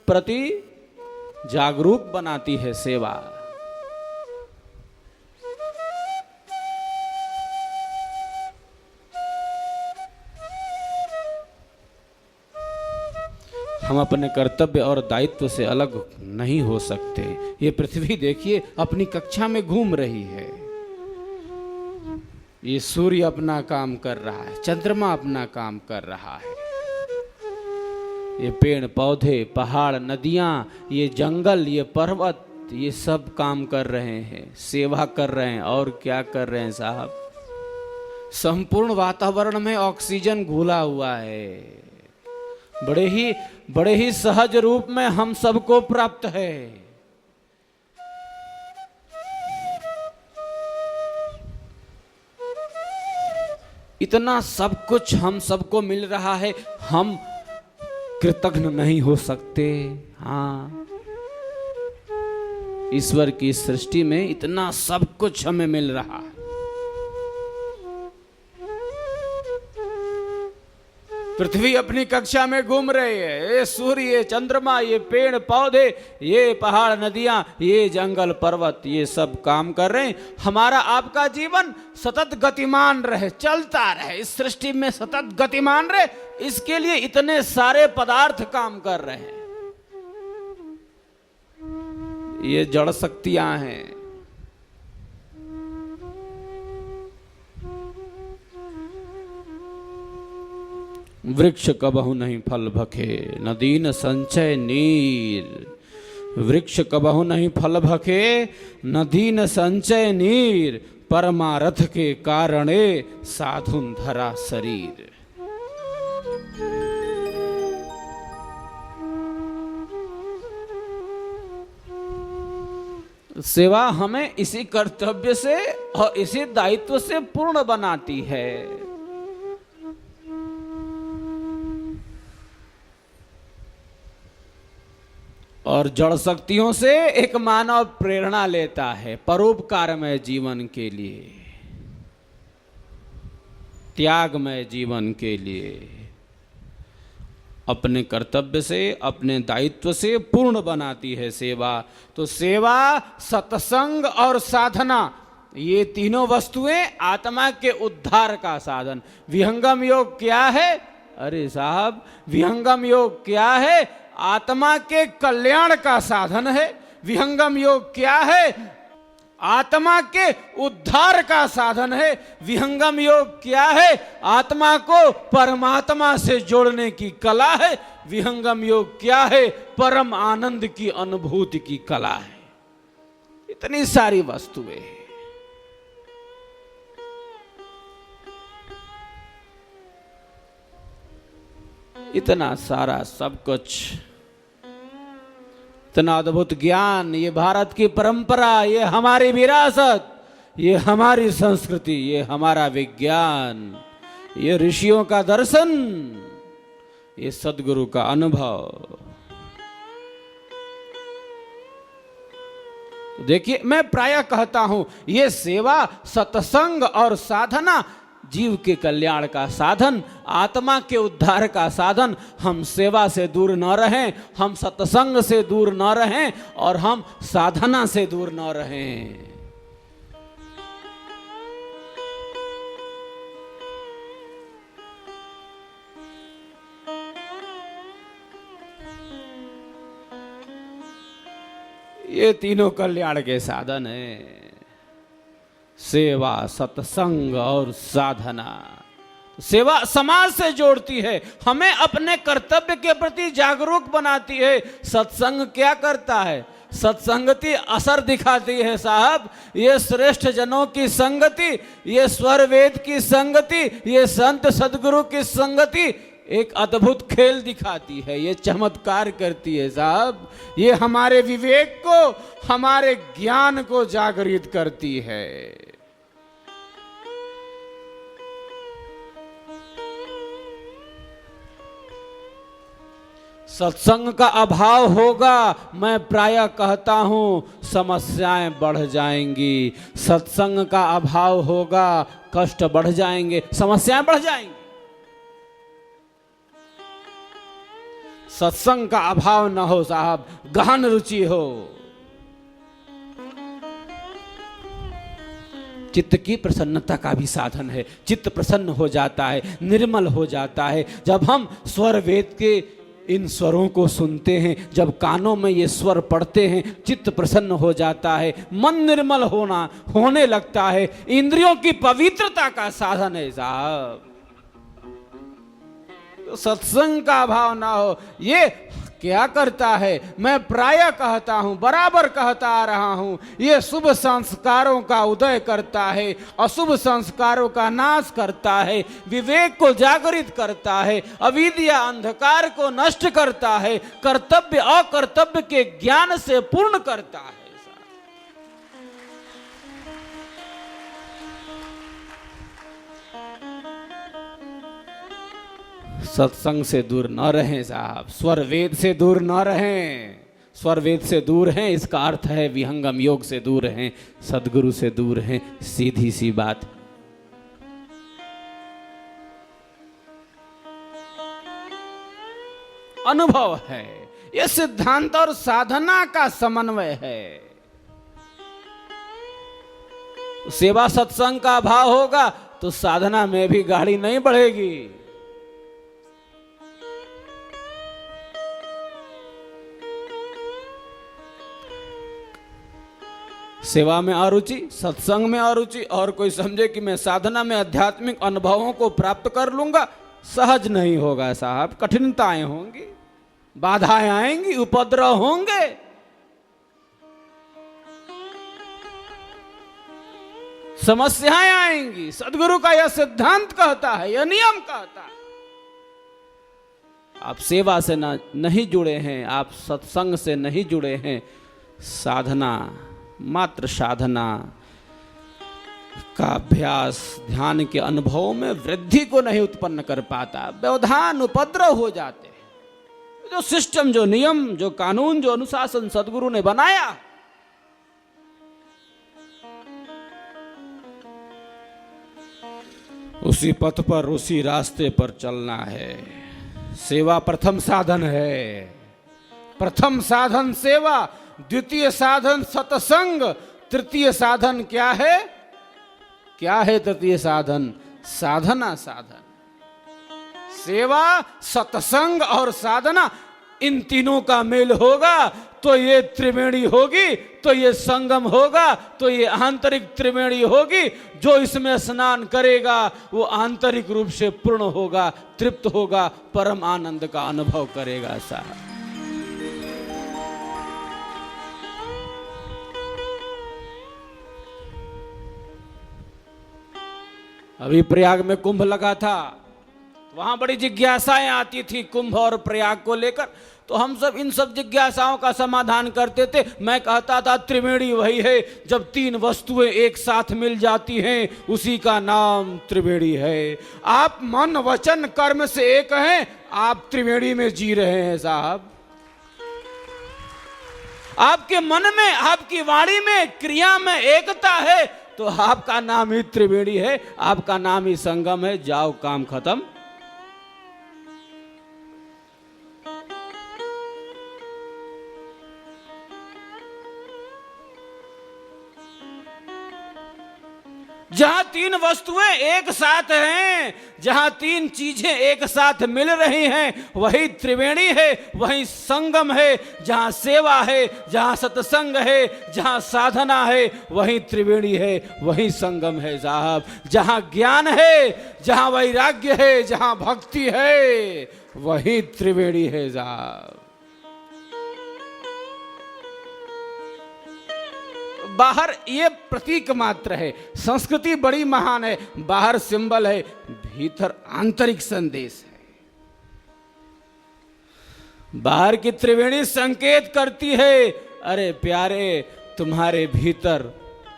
प्रति जागरूक बनाती है सेवा। हम अपने कर्तव्य और दायित्व से अलग नहीं हो सकते। ये पृथ्वी देखिए अपनी कक्षा में घूम रही है। ये सूर्य अपना काम कर रहा है, चंद्रमा अपना काम कर रहा है। ये पेड़ पौधे, पहाड़, नदियां, ये जंगल, ये पर्वत, ये सब काम कर रहे हैं, सेवा कर रहे हैं। और क्या कर रहे हैं साहब? संपूर्ण वातावरण में ऑक्सीजन घुला हुआ है। बड़े ही सहज रूप में हम सबको प्राप्त है। इतना सब कुछ हम सबको मिल रहा है, हम कृतज्ञ नहीं हो सकते? हाँ, ईश्वर की सृष्टि में इतना सब कुछ हमें मिल रहा है। पृथ्वी अपनी कक्षा में घूम रही है। ये सूर्य, ये चंद्रमा, ये पेड़ पौधे, ये पहाड़, नदियां, ये जंगल पर्वत, ये सब काम कर रहे हैं। हमारा आपका जीवन सतत गतिमान रहे, चलता रहे, इस सृष्टि में सतत गतिमान रहे, इसके लिए इतने सारे पदार्थ काम कर रहे हैं। ये जड़ शक्तियां हैं। वृक्ष कबहु नहीं फल भखे, न दीन संचय नीर। वृक्ष कबहु नहीं फल भखे, न दीन संचय नीर। परमारथ के कारणे साधुन धरा शरीर। सेवा हमें इसी कर्तव्य से और इसी दायित्व से पूर्ण बनाती है। और जड़ शक्तियों से एक मानव प्रेरणा लेता है परोपकारमय जीवन के लिए, त्यागमय जीवन के लिए। अपने कर्तव्य से, अपने दायित्व से पूर्ण बनाती है सेवा। तो सेवा, सत्संग और साधना, ये तीनों वस्तुएं आत्मा के उद्धार का साधन। विहंगम योग क्या है? अरे साहब, विहंगम योग क्या है? आत्मा के कल्याण का साधन है। विहंगम योग क्या है? आत्मा के उद्धार का साधन है। विहंगम योग क्या है? आत्मा को परमात्मा से जोड़ने की कला है। विहंगम योग क्या है? परम आनंद की अनुभूति की कला है। इतनी सारी वस्तुएं हैं। इतना सारा सब कुछ, इतना अद्भुत ज्ञान, ये भारत की परंपरा, ये हमारी विरासत, ये हमारी संस्कृति, ये हमारा विज्ञान, ये ऋषियों का दर्शन, ये सद्गुरु का अनुभव। देखिए, मैं प्रायः कहता हूं ये सेवा, सत्संग और साधना जीव के कल्याण का साधन, आत्मा के उद्धार का साधन। हम सेवा से दूर न रहें, हम सत्संग से दूर न रहें और हम साधना से दूर न रहें। ये तीनों कल्याण के साधन हैं, सेवा, सत्संग और साधना। सेवा समाज से जोड़ती है, हमें अपने कर्तव्य के प्रति जागरूक बनाती है। सत्संग क्या करता है? सत्संगति असर दिखाती है साहब। ये श्रेष्ठ जनों की संगति, ये स्वर वेद की संगति, ये संत सदगुरु की संगति एक अद्भुत खेल दिखाती है, ये चमत्कार करती है साहब। ये हमारे विवेक को, हमारे ज्ञान को जागृत करती है। सत्संग का अभाव होगा, मैं प्रायः कहता हूं समस्याएं बढ़ जाएंगी। सत्संग का अभाव होगा, कष्ट बढ़ जाएंगे, समस्याएं बढ़ जाएंगी। सत्संग का अभाव न हो साहब, गहन रुचि हो, चित्त की प्रसन्नता का भी साधन है। चित्त प्रसन्न हो जाता है, निर्मल हो जाता है जब हम स्वर वेद के इन स्वरों को सुनते हैं, जब कानों में ये स्वर पढ़ते हैं, चित्त प्रसन्न हो जाता है, मन निर्मल होने लगता है। इंद्रियों की पवित्रता का साधन है साहब। तो सत्संग का अभाव ना हो, ये क्या करता है? मैं प्रायः कहता हूं, बराबर कहता आ रहा हूं, ये शुभ संस्कारों का उदय करता है, अशुभ संस्कारों का नाश करता है, विवेक को जागृत करता है, अविद्या अंधकार को नष्ट करता है, कर्तव्य अकर्तव्य के ज्ञान से पूर्ण करता है। सत्संग से दूर न रहें साहब, स्वर वेद से दूर न रहें। स्वर वेद से दूर हैं इसका अर्थ है विहंगम योग से दूर हैं, सदगुरु से दूर हैं, सीधी सी बात। अनुभव है, यह सिद्धांत और साधना का समन्वय है। सेवा सत्संग का अभाव होगा तो साधना में भी गाड़ी नहीं बढ़ेगी। सेवा में अरुचि, सत्संग में अरुचि, और कोई समझे कि मैं साधना में आध्यात्मिक अनुभवों को प्राप्त कर लूंगा, सहज नहीं होगा साहब। कठिनताएं होंगी, बाधाएं आएंगी, उपद्रव होंगे। समस्याएं आएंगी। सदगुरु का यह सिद्धांत कहता है, यह नियम कहता है। आप सेवा से नहीं जुड़े हैं, आप सत्संग से नहीं जुड़े हैं, साधना, मात्र साधना का अभ्यास ध्यान के अनुभवों में वृद्धि को नहीं उत्पन्न कर पाता। व्यवधान, उपद्रव हो जाते हैं। जो सिस्टम, जो नियम, जो कानून, जो अनुशासन सदगुरु ने बनाया, उसी पथ पर, उसी रास्ते पर चलना है। सेवा प्रथम साधन है। प्रथम साधन सेवा, द्वितीय साधन सत्संग, तृतीय साधन क्या है? क्या है तृतीय साधन? साधना साधन। सेवा, सत्संग और साधना, इन तीनों का मेल होगा तो ये त्रिवेणी होगी, तो ये संगम होगा, तो ये आंतरिक त्रिवेणी होगी। जो इसमें स्नान करेगा वो आंतरिक रूप से पूर्ण होगा, तृप्त होगा, परम आनंद का अनुभव करेगा साहब। अभी प्रयाग में कुंभ लगा था, वहां बड़ी जिज्ञासाएं आती थी कुंभ और प्रयाग को लेकर। तो हम सब इन सब जिज्ञासाओं का समाधान करते थे। मैं कहता था त्रिवेणी वही है जब तीन वस्तुएं एक साथ मिल जाती हैं, उसी का नाम त्रिवेणी है। आप मन वचन कर्म से एक हैं, आप त्रिवेणी में जी रहे हैं साहब। आपके मन में, आपकी वाणी में, क्रिया में एकता है तो आपका नाम ही त्रिवेणी है, आपका नाम ही संगम है। जाओ, काम खत्म। जहां तीन वस्तुएं एक साथ हैं, जहां तीन चीजें एक साथ मिल रही हैं, वही त्रिवेणी है, वही संगम है। जहां सेवा है, जहां सत्संग है, जहां साधना है, वही त्रिवेणी है, वही संगम है साहब। जहां ज्ञान है, जहां वैराग्य है, जहां भक्ति है, वही त्रिवेणी है साहब। बाहर ये प्रतीक मात्र है, संस्कृति बड़ी महान है, बाहर सिंबल है, भीतर आंतरिक संदेश है। बाहर की त्रिवेणी संकेत करती है, अरे प्यारे तुम्हारे भीतर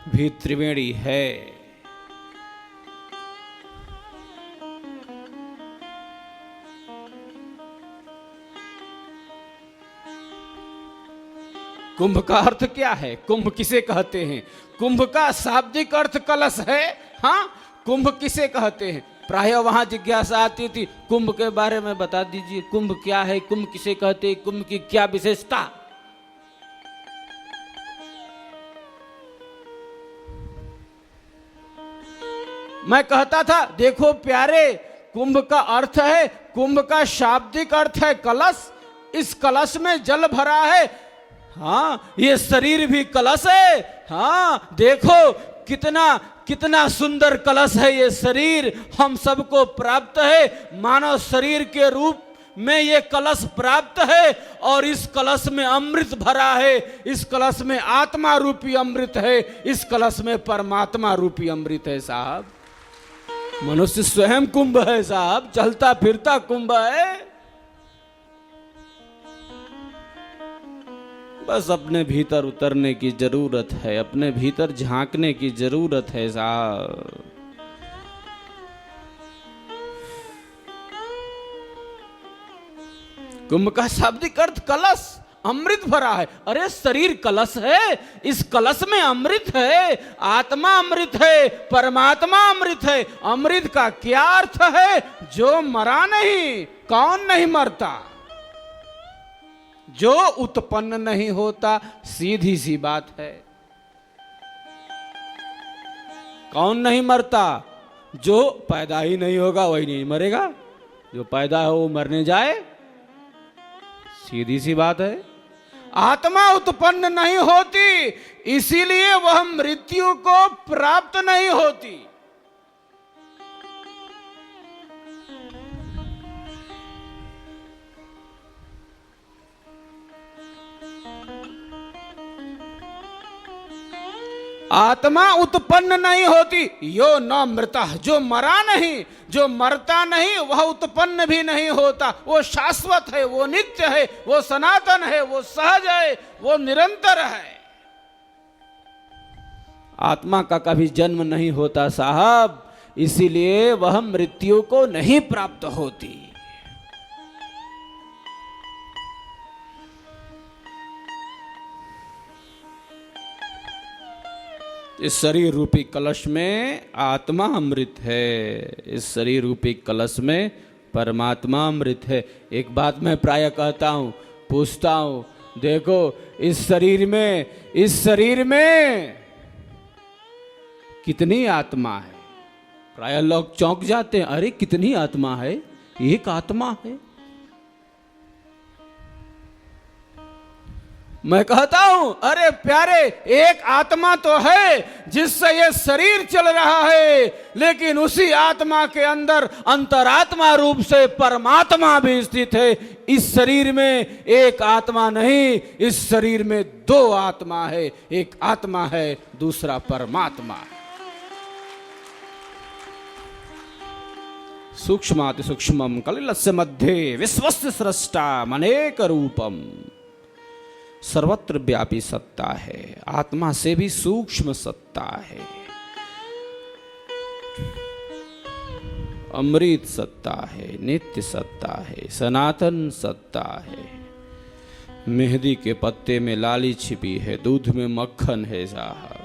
भी त्रिवेणी है। कुंभ का अर्थ क्या है? कुंभ किसे कहते हैं? कुंभ का शाब्दिक अर्थ कलश है। हाँ, कुंभ किसे कहते हैं? प्राय वहां जिज्ञासा आती थी, कुंभ के बारे में बता दीजिए, कुंभ क्या है, कुंभ किसे कहते हैं, कुंभ की क्या विशेषता? मैं कहता था, देखो प्यारे, कुंभ का अर्थ है, कुंभ का शाब्दिक अर्थ है कलश। इस कलश में जल भरा है। हाँ, ये शरीर भी कलश है। हाँ, देखो कितना कितना सुंदर कलश है ये शरीर, हम सबको प्राप्त है। मानव शरीर के रूप में ये कलश प्राप्त है और इस कलश में अमृत भरा है। इस कलश में आत्मा रूपी अमृत है, इस कलश में परमात्मा रूपी अमृत है साहब। मनुष्य स्वयं कुंभ है साहब, चलता फिरता कुंभ है। बस अपने भीतर उतरने की जरूरत है, अपने भीतर झांकने की जरूरत है साहब। कुंभ का शाब्दिक अर्थ कलश, अमृत भरा है। अरे शरीर कलश है, इस कलश में अमृत है, आत्मा अमृत है, परमात्मा अमृत है। अमृत का क्या अर्थ है? जो मरा नहीं। कौन नहीं मरता? जो उत्पन्न नहीं होता, सीधी सी बात है। कौन नहीं मरता? जो पैदा ही नहीं होगा वही नहीं मरेगा, जो पैदा हो वो मरने जाए, सीधी सी बात है। आत्मा उत्पन्न नहीं होती, इसीलिए वह मृत्यु को प्राप्त नहीं होती। आत्मा उत्पन्न नहीं होती, यो न मृता, जो मरा नहीं, जो मरता नहीं, वह उत्पन्न भी नहीं होता। वो शाश्वत है, वो नित्य है, वो सनातन है, वो सहज है, वो निरंतर है। आत्मा का कभी जन्म नहीं होता साहब, इसीलिए वह मृत्यु को नहीं प्राप्त होती। इस शरीर रूपी कलश में आत्मा अमृत है, इस शरीर रूपी कलश में परमात्मा अमृत है। एक बात मैं प्राय कहता हूं, पूछता हूं, देखो इस शरीर में कितनी आत्मा है? प्राय लोग चौंक जाते हैं, अरे कितनी आत्मा है? एक आत्मा है। मैं कहता हूं, अरे प्यारे, एक आत्मा तो है जिससे ये शरीर चल रहा है, लेकिन उसी आत्मा के अंदर अंतरात्मा रूप से परमात्मा भी स्थित है। इस शरीर में एक आत्मा नहीं, इस शरीर में दो आत्मा है। एक आत्मा है, दूसरा परमात्मा है। सूक्ष्माति सूक्ष्मम कलिलस्य मध्ये विश्वस्य स्रष्टा मनेक रूपम। सर्वत्र व्यापी सत्ता है, आत्मा से भी सूक्ष्म सत्ता है। अमृत सत्ता है, नित्य सत्ता है, सनातन सत्ता है। मेहंदी के पत्ते में लाली छिपी है, दूध में मक्खन है साहब,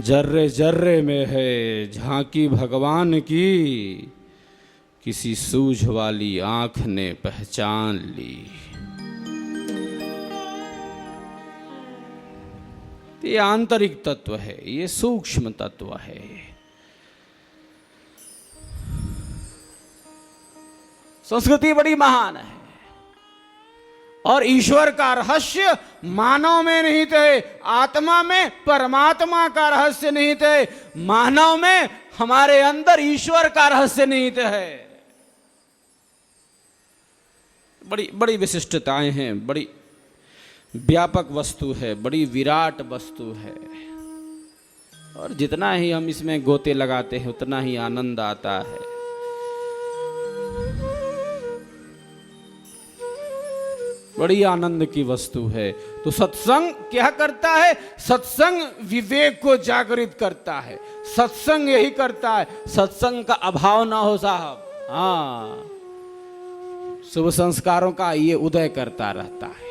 जर्रे जर्रे में है झांकी भगवान की, किसी सूझ वाली आंख ने पहचान ली। ये आंतरिक तत्व है, ये सूक्ष्म तत्व है। संस्कृति बड़ी महान है और ईश्वर का रहस्य मानव में निहित है, आत्मा में परमात्मा का रहस्य निहित है, मानव में हमारे अंदर ईश्वर का रहस्य निहित है। बड़ी बड़ी विशिष्टताएं हैं, बड़ी व्यापक वस्तु है, बड़ी विराट वस्तु है और जितना ही हम इसमें गोते लगाते हैं उतना ही आनंद आता है। बड़ी आनंद की वस्तु है। तो सत्संग क्या करता है? सत्संग विवेक को जागृत करता है, सत्संग यही करता है। सत्संग का अभाव ना हो साहब, हाँ, शुभ संस्कारों का ये उदय करता रहता है।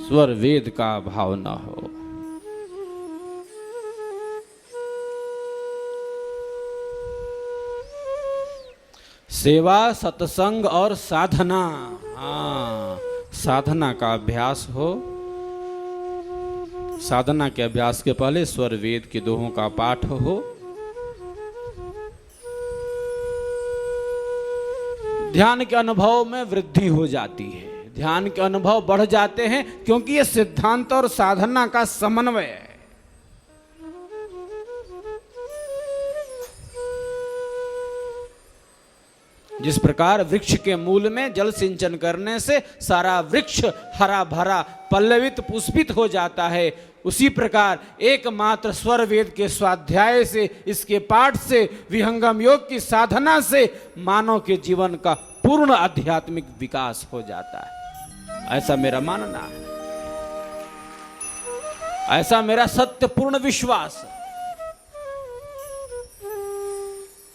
स्वर वेद का अभाव ना हो। सेवा, सत्संग और साधना, हाँ, साधना का अभ्यास हो। साधना के अभ्यास के पहले स्वर वेद के दोहों का पाठ हो। ध्यान के अनुभव में वृद्धि हो जाती है, ध्यान के अनुभव बढ़ जाते हैं, क्योंकि ये सिद्धांत और साधना का समन्वय है। जिस प्रकार वृक्ष के मूल में जल सिंचन करने से सारा वृक्ष हरा भरा पल्लवित पुष्पित हो जाता है, उसी प्रकार एकमात्र स्वर वेद के स्वाध्याय से, इसके पाठ से, विहंगम योग की साधना से मानव के जीवन का पूर्ण आध्यात्मिक विकास हो जाता है। ऐसा मेरा मानना है, ऐसा मेरा सत्यपूर्ण विश्वास है।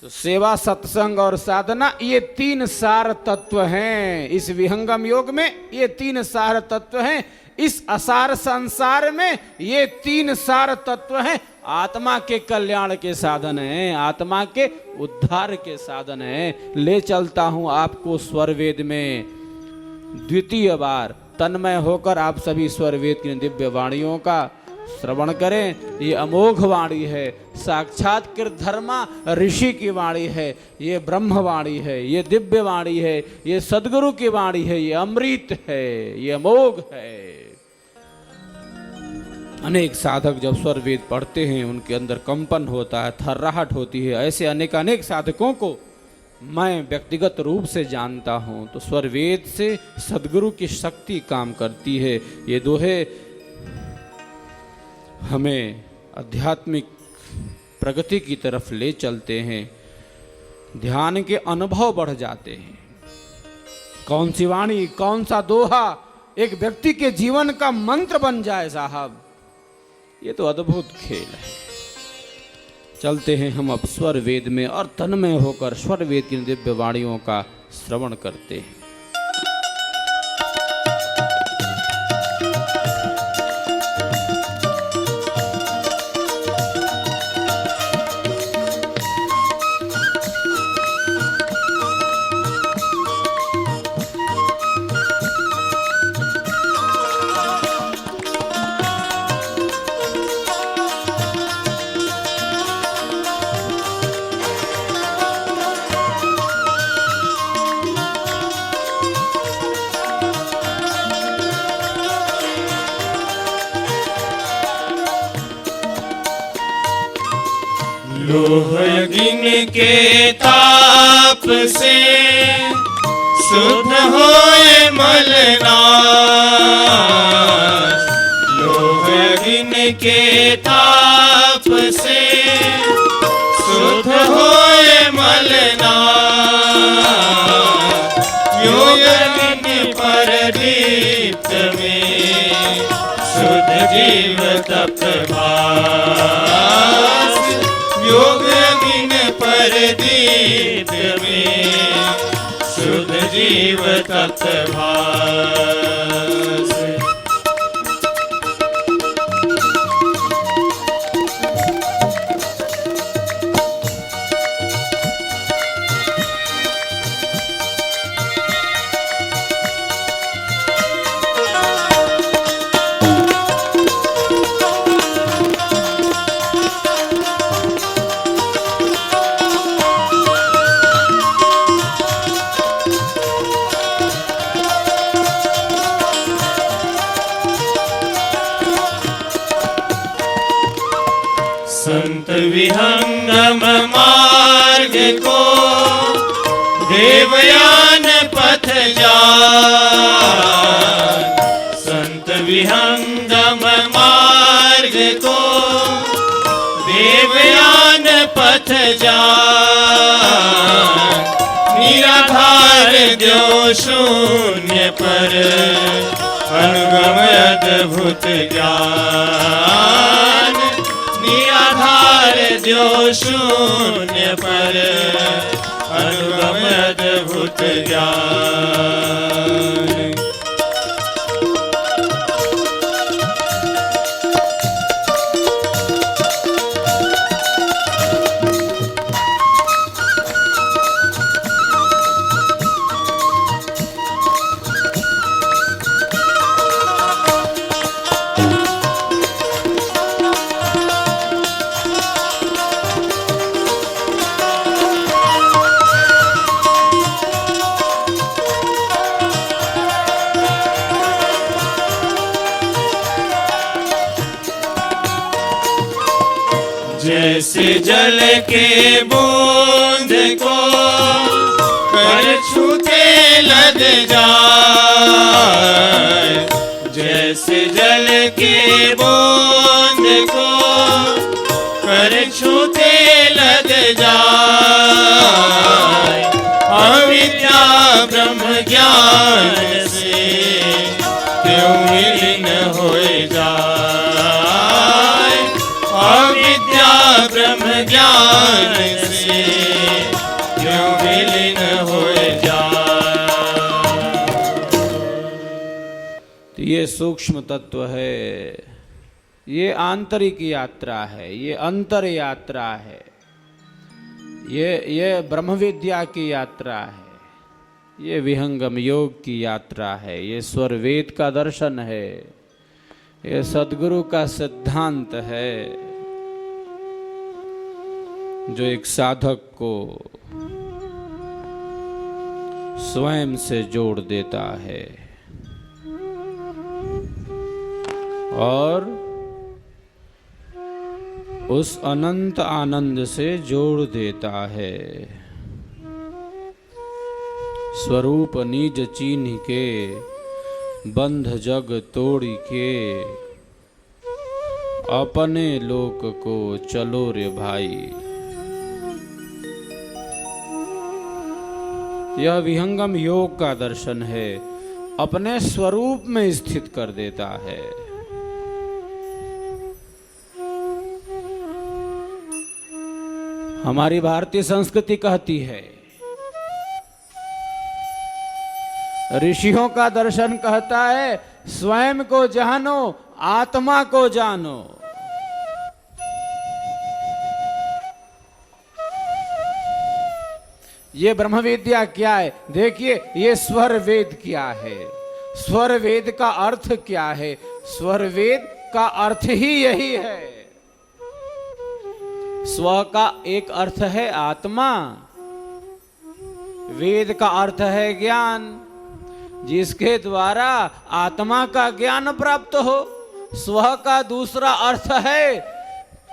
तो सेवा, सत्संग और साधना, ये तीन सार तत्व हैं इस विहंगम योग में। ये तीन सार तत्व हैं इस असार संसार में। ये तीन सार तत्व हैं, आत्मा के कल्याण के साधन हैं, आत्मा के उद्धार के साधन हैं। ले चलता हूं आपको स्वर वेद में द्वितीय बार, तन्मय होकर आप सभी स्वर वेद की दिव्य वाणियों का श्रवण करें। ये अमोघ वाणी है, साक्षात कृतधर्मा ऋषि की वाणी है, ये ब्रह्म वाणी है, ये दिव्य वाणी है, ये सदगुरु की वाणी है, ये अमृत है, ये अमोघ है। अनेक साधक जब स्वर वेद पढ़ते हैं उनके अंदर कंपन होता है, थर्राहट होती है। ऐसे अनेक साधकों को मैं व्यक्तिगत रूप से जानता हूं। तो स्वर वेद से सदगुरु की शक्ति काम करती है। ये दोहे हमें आध्यात्मिक प्रगति की तरफ ले चलते हैं, ध्यान के अनुभव बढ़ जाते हैं। कौन सी वाणी, कौन सा दोहा एक व्यक्ति के जीवन का मंत्र बन जाए साहब, ये तो अद्भुत खेल है। चलते हैं हम अब स्वर वेद में और तन्मय होकर स्वर वेद की दिव्य वाणियों का श्रवण करते हैं। लोह यज्ञ के ताप से शुद्ध होए मलनाश, लोह यज्ञ के ताप से शुद्ध होए मलनाश, योग यज्ञ पर दीप्त में शुद्ध जीव तप भास, योग बिन पर दीप में जीव तप्त भास। संत विहंगम मार्ग को देवयान पथ जान। संत विहंगम मार्ग को देवयान पथ जान। निराधार द्यो शून्य पर अनुगम अद्भुत ज्ञान। निराधार द्यो शून्य पर अनुगम अद्भुत ज्ञान। जैसे जल के बूंद को कर छूते लग जाए। जैसे जल के बूंद को कर छूते लग जाए। अविद्या ब्रह्म ज्ञान से क्यों विलीन हो जाए। अविद्या ब्रह्म ज्ञान से क्यों विलीन हो जाए। तो ये सूक्ष्म तत्व है, ये आंतरिक यात्रा है, ये अंतर यात्रा है, ये ब्रह्म विद्या की यात्रा है, ये विहंगम योग की यात्रा है, ये स्वर वेद का दर्शन है, ये सद्गुरु का सिद्धांत है जो एक साधक को स्वयं से जोड़ देता है और उस अनंत आनंद से जोड़ देता है। स्वरूप निज चीन्ह के बंध जग तोड़ी के अपने लोक को चलो रे भाई। यह विहंगम योग का दर्शन है, अपने स्वरूप में स्थित कर देता है। हमारी भारतीय संस्कृति कहती है, ऋषियों का दर्शन कहता है स्वयं को जानो, आत्मा को जानो। ये ब्रह्म विद्या क्या है? देखिए, ये स्वर वेद क्या है, स्वर वेद का अर्थ क्या है? स्वर वेद का अर्थ ही यही है। स्व का एक अर्थ है आत्मा, वेद का अर्थ है ज्ञान, जिसके द्वारा आत्मा का ज्ञान प्राप्त हो। स्व का दूसरा अर्थ है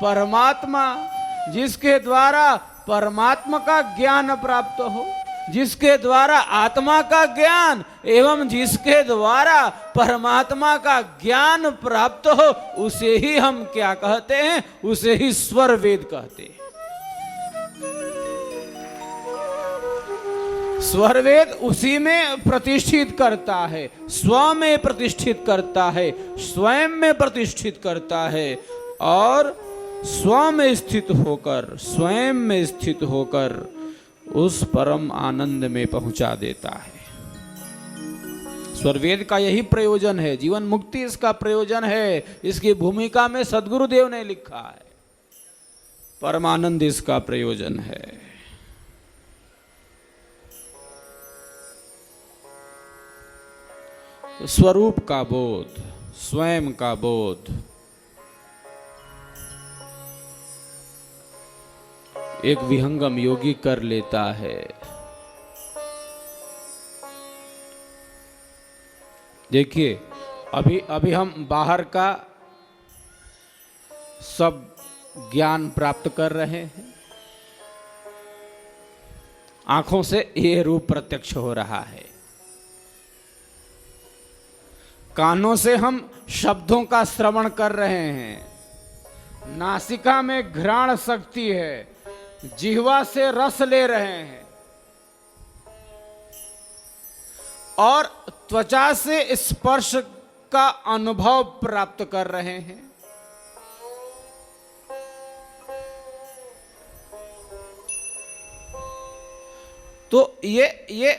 परमात्मा, जिसके द्वारा परमात्मा का ज्ञान प्राप्त हो, जिसके द्वारा आत्मा का ज्ञान एवं जिसके द्वारा परमात्मा का ज्ञान प्राप्त हो, उसे ही हम क्या कहते हैं? उसे ही स्वर वेद कहते हैं। स्वर वेद उसी में प्रतिष्ठित करता है, स्व में प्रतिष्ठित करता है, स्वयं में प्रतिष्ठित करता है और स्व में स्थित होकर, स्वयं में स्थित होकर उस परम आनंद में पहुंचा देता है। स्वरवेद का यही प्रयोजन है, जीवन मुक्ति इसका प्रयोजन है। इसकी भूमिका में सद्गुरुदेव ने लिखा है, परमानंद इसका प्रयोजन है। स्वरूप का बोध, स्वयं का बोध एक विहंगम योगी कर लेता है। देखिए, अभी हम बाहर का सब ज्ञान प्राप्त कर रहे हैं, आंखों से ये रूप प्रत्यक्ष हो रहा है, कानों से हम शब्दों का श्रवण कर रहे हैं, नासिका में घ्राण शक्ति है, जिह्वा से रस ले रहे हैं और त्वचा से स्पर्श का अनुभव प्राप्त कर रहे हैं। तो ये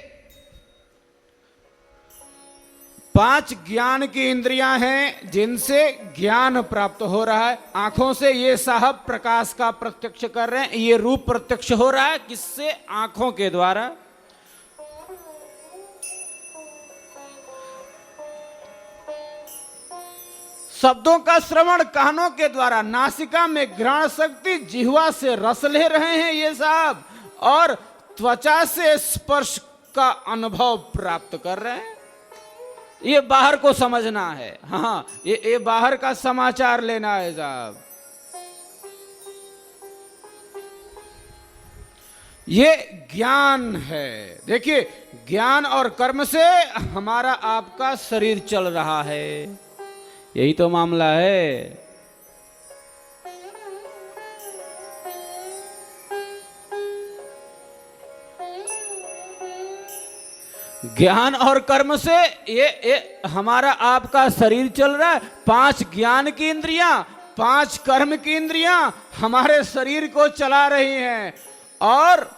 5 ज्ञान की इंद्रियां हैं जिनसे ज्ञान प्राप्त हो रहा है। आंखों से ये साहब प्रकाश का प्रत्यक्ष कर रहे हैं, ये रूप प्रत्यक्ष हो रहा है, किससे? आंखों के द्वारा। शब्दों का श्रवण कानों के द्वारा, नासिका में घ्राण शक्ति, जिह्वा से रस ले रहे हैं ये साहब, और त्वचा से स्पर्श का अनुभव प्राप्त कर रहे हैं। ये बाहर को समझना है, हाँ, ये बाहर का समाचार लेना है साहब। ये ज्ञान है। देखिए, ज्ञान और कर्म से हमारा आपका शरीर चल रहा है, यही तो मामला है। ज्ञान और कर्म से ये हमारा आपका शरीर चल रहा है। 5 ज्ञान की इंद्रियां, 5 कर्म की इंद्रियां हमारे शरीर को चला रही हैं, और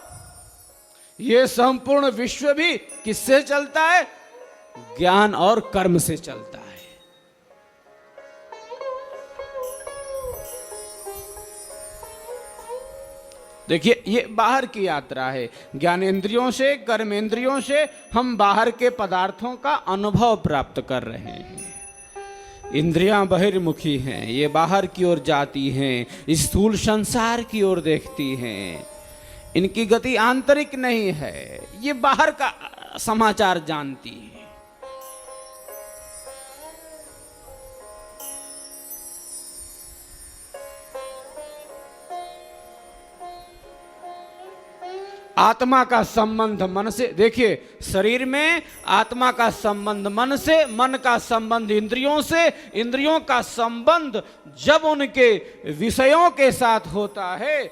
ये संपूर्ण विश्व भी किससे चलता है? ज्ञान और कर्म से चलता है। देखिए, ये बाहर की यात्रा है। ज्ञानेंद्रियों से, कर्मेंद्रियों से हम बाहर के पदार्थों का अनुभव प्राप्त कर रहे हैं। इंद्रियां बहिर्मुखी हैं, ये बाहर की ओर जाती हैं, स्थूल संसार की ओर देखती हैं, इनकी गति आंतरिक नहीं है, ये बाहर का समाचार जानती है। आत्मा का संबंध मन से। देखिए, शरीर में आत्मा का संबंध मन से, मन का संबंध इंद्रियों से, इंद्रियों का संबंध जब उनके विषयों के साथ होता है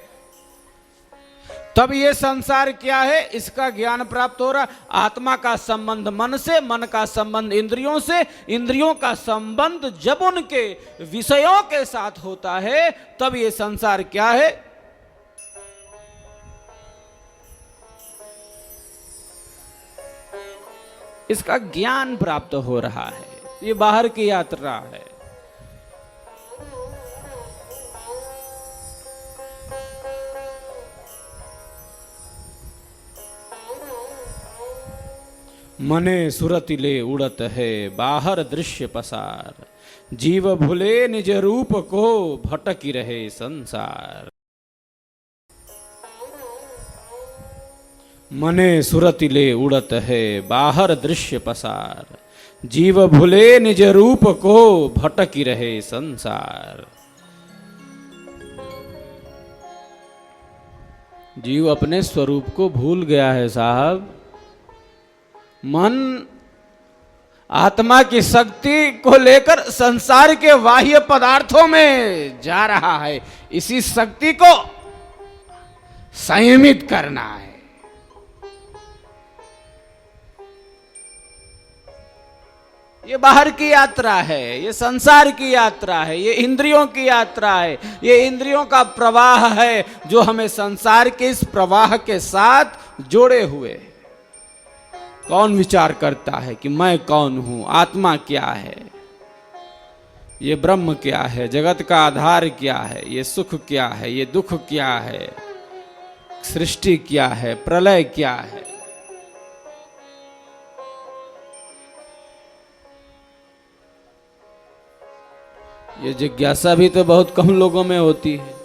तब ये संसार क्या है, इसका ज्ञान प्राप्त हो रहा। आत्मा का संबंध मन से, मन का संबंध इंद्रियों से, इंद्रियों का संबंध जब उनके विषयों के साथ होता है तब ये संसार क्या है? इसका ज्ञान प्राप्त हो रहा है। ये बाहर की यात्रा है। मने सुरति ले उड़त है बाहर दृश्य पसार, जीव भूले निज रूप को भटकी रहे संसार। मने सुरति ले उड़त है बाहर दृश्य पसार, जीव भूले निज रूप को भटकी रहे संसार। जीव अपने स्वरूप को भूल गया है साहब। मन आत्मा की शक्ति को लेकर संसार के बाह्य पदार्थों में जा रहा है। इसी शक्ति को संयमित करना है। ये बाहर की यात्रा है, ये संसार की यात्रा है, ये इंद्रियों की यात्रा है, ये इंद्रियों का प्रवाह है जो हमें संसार के इस प्रवाह के साथ जोड़े हुए। कौन विचार करता है कि मैं कौन हूं, आत्मा क्या है, ये ब्रह्म क्या है, जगत का आधार क्या है, ये सुख क्या है, ये दुख क्या है, सृष्टि क्या है, प्रलय क्या है। ये जिज्ञासा भी तो बहुत कम लोगों में होती है।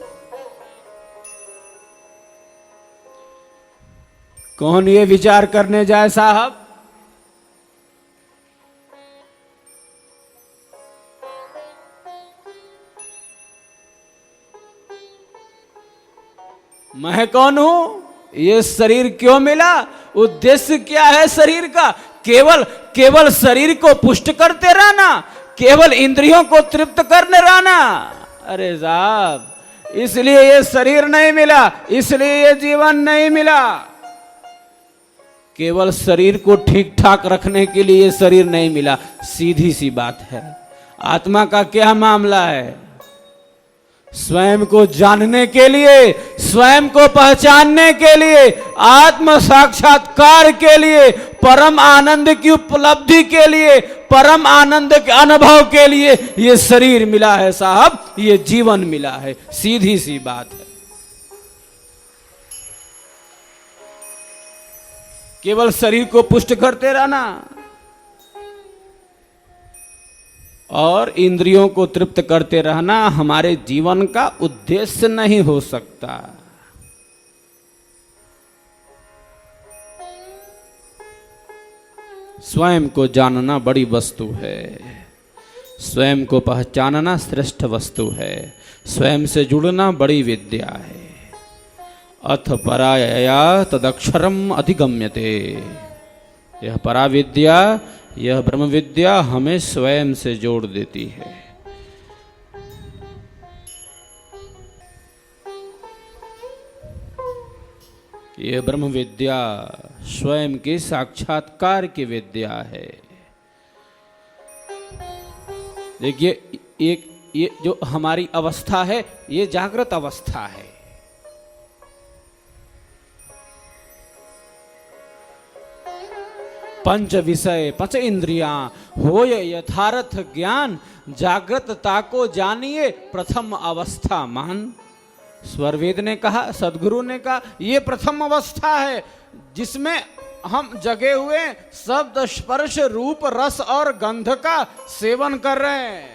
कौन ये विचार करने जाए साहब? मैं कौन हूं, ये शरीर क्यों मिला, उद्देश्य क्या है शरीर का? केवल शरीर को पुष्ट करते रहना, केवल इंद्रियों को तृप्त करने रहना। अरे साहब, इसलिए ये शरीर नहीं मिला, इसलिए ये जीवन नहीं मिला। केवल शरीर को ठीक ठाक रखने के लिए ये शरीर नहीं मिला, सीधी सी बात है। आत्मा का क्या मामला है? स्वयं को जानने के लिए, स्वयं को पहचानने के लिए, आत्म साक्षात्कार के लिए, परम आनंद की उपलब्धि के लिए, परम आनंद के अनुभव के लिए ये शरीर मिला है साहब, ये जीवन मिला है। सीधी सी बात है। केवल शरीर को पुष्ट करते रहना और इंद्रियों को तृप्त करते रहना हमारे जीवन का उद्देश्य नहीं हो सकता। स्वयं को जानना बड़ी वस्तु है, स्वयं को पहचानना श्रेष्ठ वस्तु है, स्वयं से जुड़ना बड़ी विद्या है। अथ पराया तदक्षरम अधिगम्यते। यह पराविद्या, यह ब्रह्म विद्या हमें स्वयं से जोड़ देती है। यह ब्रह्म विद्या स्वयं के साक्षात्कार की विद्या है। देखिए, ये जो हमारी अवस्था है, ये जागृत अवस्था है। पंच विषय पंच इंद्रियां होय यथार्थ ज्ञान, जागृतता को जानिए प्रथम अवस्था मान। स्वरवेद ने कहा, सदगुरु ने कहा, ये प्रथम अवस्था है जिसमें हम जगे हुए शब्द स्पर्श रूप रस और गंध का सेवन कर रहे हैं।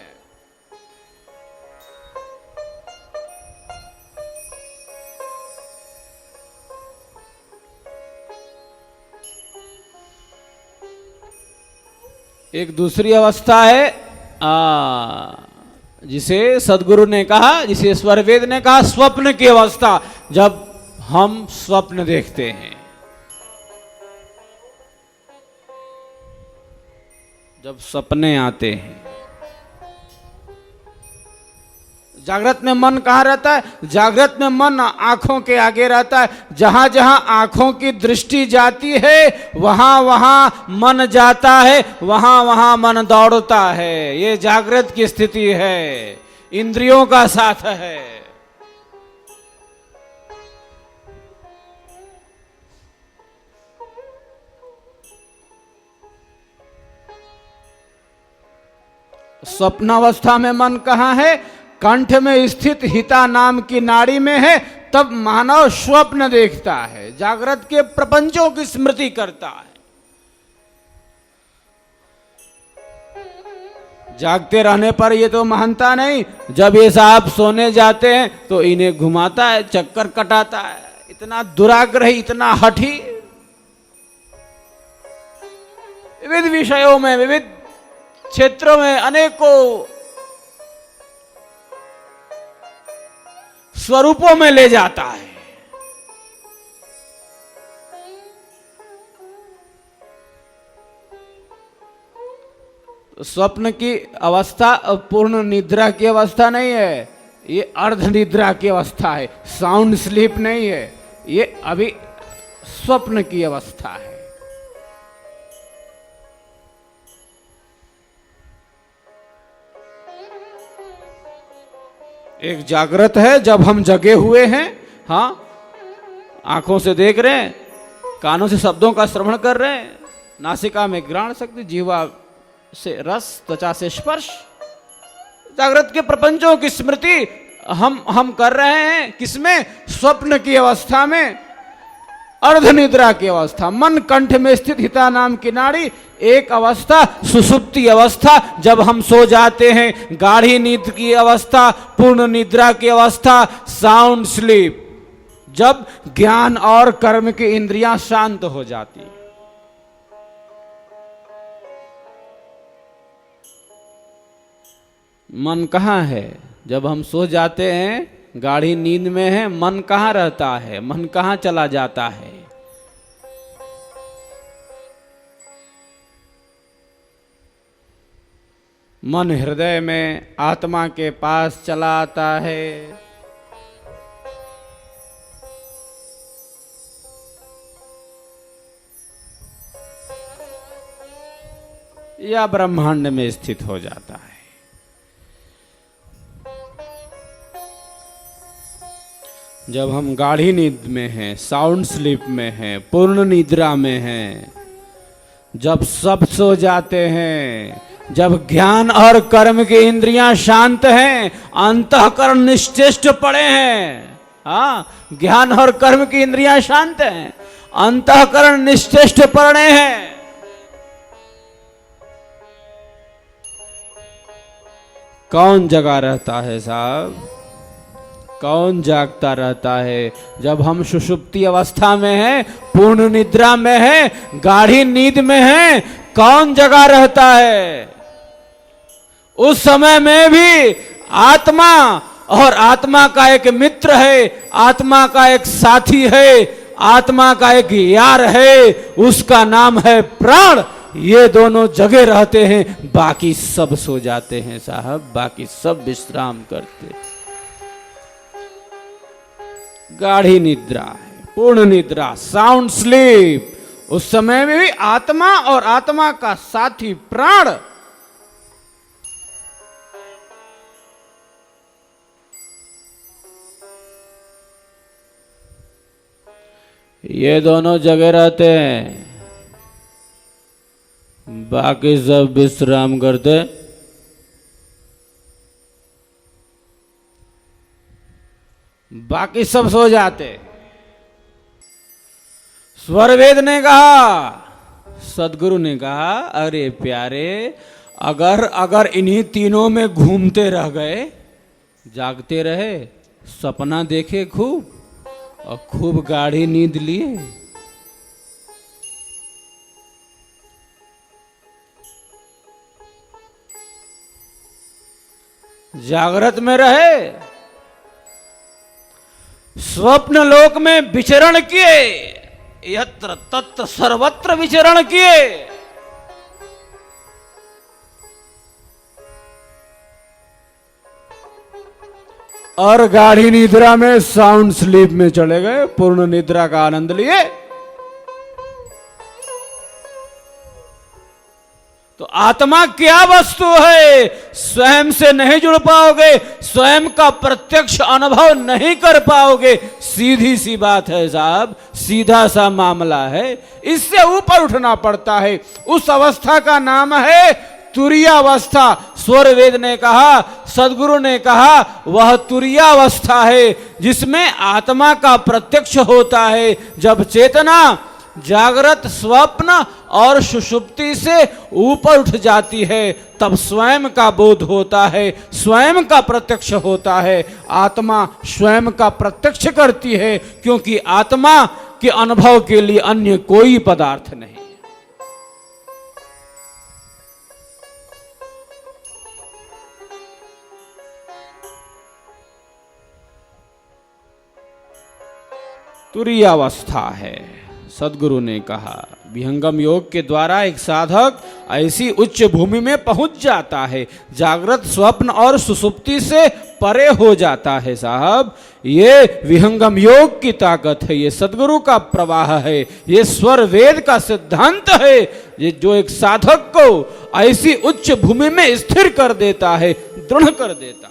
एक दूसरी अवस्था है जिसे सदगुरु ने कहा, जिसे स्वरवेद ने कहा, स्वप्न की अवस्था, जब हम स्वप्न देखते हैं। जब सपने आते हैं। जागृत में मन कहाँ रहता है? जागृत में मन आंखों के आगे रहता है। जहां जहां आंखों की दृष्टि जाती है, वहां वहां मन जाता है, वहां वहां मन दौड़ता है। ये जागृत की स्थिति है, इंद्रियों का साथ है। स्वप्नावस्था में मन कहाँ है? कंठ में स्थित हिता नाम की नाड़ी में है। तब मानव स्वप्न देखता है, जागृत के प्रपंचों की स्मृति करता है। जागते रहने पर ये तो मानता नहीं। जब ये साहब सोने जाते हैं तो इन्हें घुमाता है, चक्कर कटाता है। इतना दुराग्रही, इतना हठी, विविध विषयों में, विविध क्षेत्रों में अनेकों स्वरूपों में ले जाता है। तो स्वप्न की अवस्था पूर्ण निद्रा की अवस्था नहीं है, ये अर्ध निद्रा की अवस्था है, साउंड स्लीप नहीं है, ये अभी स्वप्न की अवस्था है। एक जागृत है जब हम जगे हुए हैं, हाँ, आंखों से देख रहे हैं, कानों से शब्दों का श्रवण कर रहे हैं, नासिका में घ्राण शक्ति, जीवा से रस, त्वचा से स्पर्श। जागृत के प्रपंचों की स्मृति हम कर रहे हैं किसमें? स्वप्न की अवस्था में, अर्ध निद्रा की अवस्था। मन कंठ में स्थित हिता नाम की नाड़ी, एक अवस्था सुषुप्ति अवस्था जब हम सो जाते हैं, गाढ़ी नींद की अवस्था, पूर्ण निद्रा की अवस्था, साउंड स्लीप, जब ज्ञान और कर्म की इंद्रियां शांत हो जाती। मन कहाँ है? जब हम सो जाते हैं, गाढ़ी नींद में है, मन कहाँ रहता है? मन कहाँ चला जाता है? मन हृदय में आत्मा के पास चला आता है। या ब्रह्मांड में स्थित हो जाता है। जब हम गाढ़ी नींद में हैं, साउंड स्लीप में हैं, पूर्ण निद्रा में हैं, जब सब सो जाते हैं, जब ज्ञान और कर्म की इंद्रियां शांत हैं, अंतःकरण निश्चेष्ट पड़े हैं। हाँ, ज्ञान और कर्म की इंद्रियां शांत हैं, अंतःकरण निश्चेष्ट पड़े हैं। कौन जगा रहता है साहब? कौन जागता रहता है? जब हम सुषुप्ति अवस्था में हैं, पूर्ण निद्रा में हैं, गाढ़ी नींद में हैं, कौन जगा रहता है? उस समय में भी आत्मा, और आत्मा का एक मित्र है, आत्मा का एक साथी है, आत्मा का एक यार है, उसका नाम है प्राण। ये दोनों जगे रहते हैं, बाकी सब सो जाते हैं साहब, बाकी सब विश्राम करते हैं। गाढ़ी निद्रा है, पूर्ण निद्रा, साउंड स्लीप। उस समय में भी आत्मा और आत्मा का साथी प्राण ये दोनों जगह रहते हैं, बाकी सब विश्राम करते। बाकी सब सो जाते। स्वरवेद ने कहा, सदगुरु ने कहा, अरे प्यारे, अगर इन्हीं तीनों में घूमते रह गए, जागते रहे, सपना देखे खूब और खूब गाढ़ी नींद लिए, जागृत में रहे, स्वप्न लोक में विचरण किए, यत्र तत्र सर्वत्र विचरण किए, और गाढ़ी निद्रा में, साउंड स्लीप में चले गए, पूर्ण निद्रा का आनंद लिए। तो आत्मा क्या वस्तु है? स्वयं से नहीं जुड़ पाओगे, स्वयं का प्रत्यक्ष अनुभव नहीं कर पाओगे। सीधी सी बात है साहब, सीधा सा मामला है। इससे ऊपर उठना पड़ता है। उस अवस्था का नाम है तुरीयावस्था। स्वरवेद ने कहा, सदगुरु ने कहा, वह तुरीयावस्था है जिसमें आत्मा का प्रत्यक्ष होता है। जब चेतना जागृत, स्वप्न और सुषुप्ति से ऊपर उठ जाती है, तब स्वयं का बोध होता है, स्वयं का प्रत्यक्ष होता है। आत्मा स्वयं का प्रत्यक्ष करती है, क्योंकि आत्मा के अनुभव के लिए अन्य कोई पदार्थ नहीं। तुरीयावस्था है। सदगुरु ने कहा, विहंगम योग के द्वारा एक साधक ऐसी उच्च भूमि में पहुंच जाता है, जागृत, स्वप्न और सुषुप्ति से परे हो जाता है साहब। ये विहंगम योग की ताकत है, ये सदगुरु का प्रवाह है, ये स्वर वेद का सिद्धांत है, ये जो एक साधक को ऐसी उच्च भूमि में स्थिर कर देता है, दृढ़ कर देता है।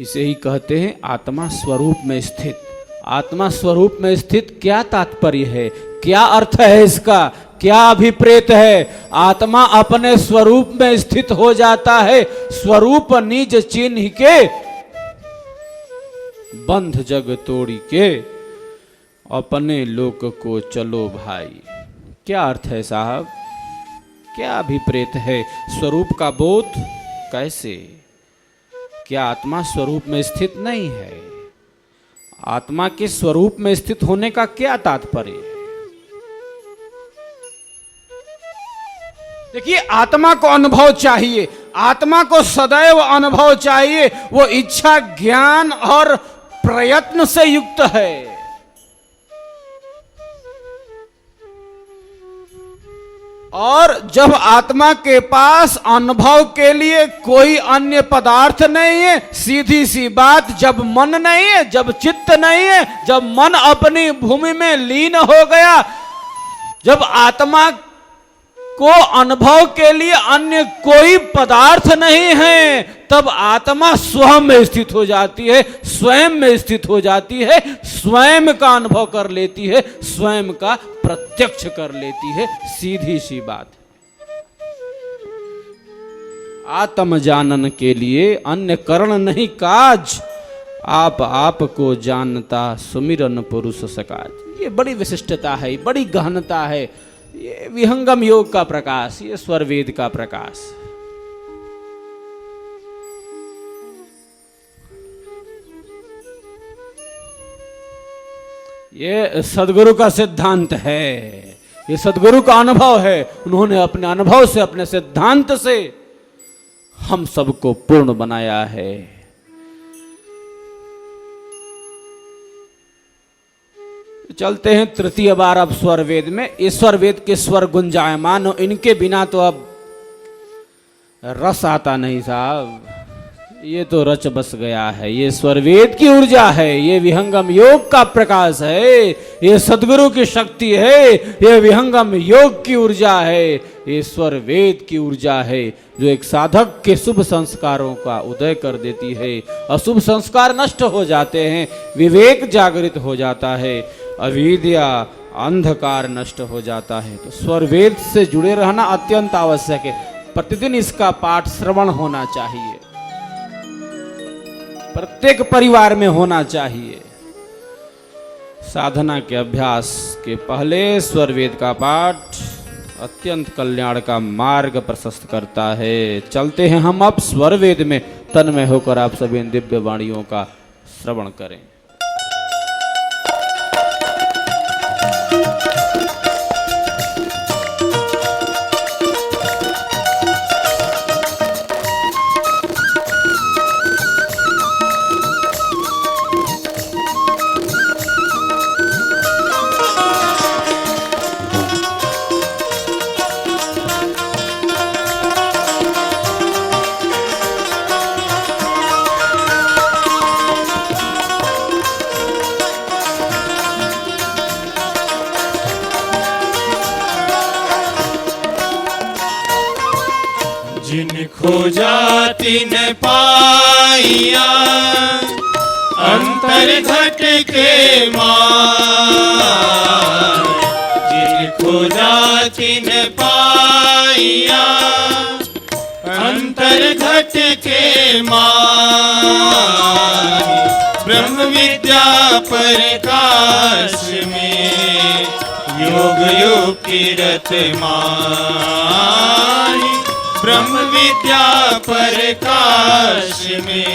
इसे ही कहते हैं आत्मा स्वरूप में स्थित। आत्मा स्वरूप में स्थित क्या तात्पर्य है, क्या अर्थ है इसका, क्या अभिप्रेत है? आत्मा अपने स्वरूप में स्थित हो जाता है। स्वरूप निज चिन्ह के बंध जग तोड़ी के, अपने लोक को चलो भाई। क्या अर्थ है साहब, क्या अभिप्रेत है? स्वरूप का बोध कैसे? क्या आत्मा स्वरूप में स्थित नहीं है? आत्मा के स्वरूप में स्थित होने का क्या तात्पर्य है? देखिए, आत्मा को अनुभव चाहिए, आत्मा को सदैव अनुभव चाहिए। वो इच्छा, ज्ञान और प्रयत्न से युक्त है। और जब आत्मा के पास अनुभव के लिए कोई अन्य पदार्थ नहीं है, सीधी सी बात, जब मन नहीं है, जब चित्त नहीं है, जब मन अपनी भूमि में लीन हो गया, जब आत्मा को अनुभव के लिए अन्य कोई पदार्थ नहीं है, तब आत्मा स्वयं में स्थित हो जाती है, स्वयं में स्थित हो जाती है, स्वयं का अनुभव कर लेती है, स्वयं का प्रत्यक्ष कर लेती है। सीधी सी बात। आत्म जानन के लिए अन्य करण नहीं काज, आप को जानता सुमिरन पुरुष सकाज। ये बड़ी विशिष्टता है, बड़ी गहनता है। ये विहंगम योग का प्रकाश, ये स्वरवेद का प्रकाश। ये सदगुरु का सिद्धांत है, ये सदगुरु का अनुभव है। उन्होंने अपने अनुभव से, अपने सिद्धांत से हम सबको पूर्ण बनाया है। चलते हैं तृतीय बार अब स्वर वेद में। ईश्वर वेद के स्वर गुंजायमान हो, इनके बिना तो अब रस आता नहीं साहब। ये तो रच बस गया है। ये स्वर वेद की ऊर्जा है, ये विहंगम योग का प्रकाश है, ये सदगुरु की शक्ति है, ये विहंगम योग की ऊर्जा है, ये स्वर वेद की ऊर्जा है, जो एक साधक के शुभ संस्कारों का उदय कर देती है। अशुभ संस्कार नष्ट हो जाते हैं, विवेक जागृत हो जाता है, अविद्या अंधकार नष्ट हो जाता है। तो स्वर वेद से जुड़े रहना अत्यंत आवश्यक है। प्रतिदिन इसका पाठ श्रवण होना चाहिए, प्रत्येक परिवार में होना चाहिए। साधना के अभ्यास के पहले स्वर वेद का पाठ अत्यंत कल्याण का मार्ग प्रशस्त करता है। चलते हैं हम अब स्वर वेद में, तन्मय होकर आप सभी इन दिव्य वाणियों का श्रवण करें। खोजा तिन पाइया अंतर घट के मान, जिन खोजा तिन पाइया अंतर घट के मान। ब्रह्म विद्या प्रकाश में योग योग कीरत मान। ब्रह्म विद्या प्रकाश में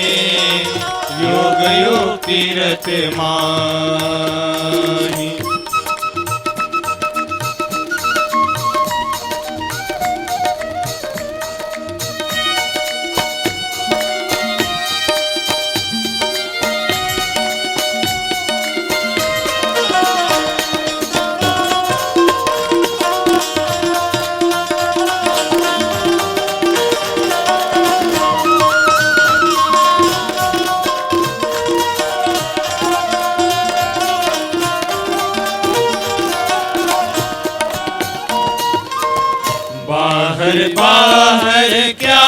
योग योग तीरथ माही। बाहर बाहर क्या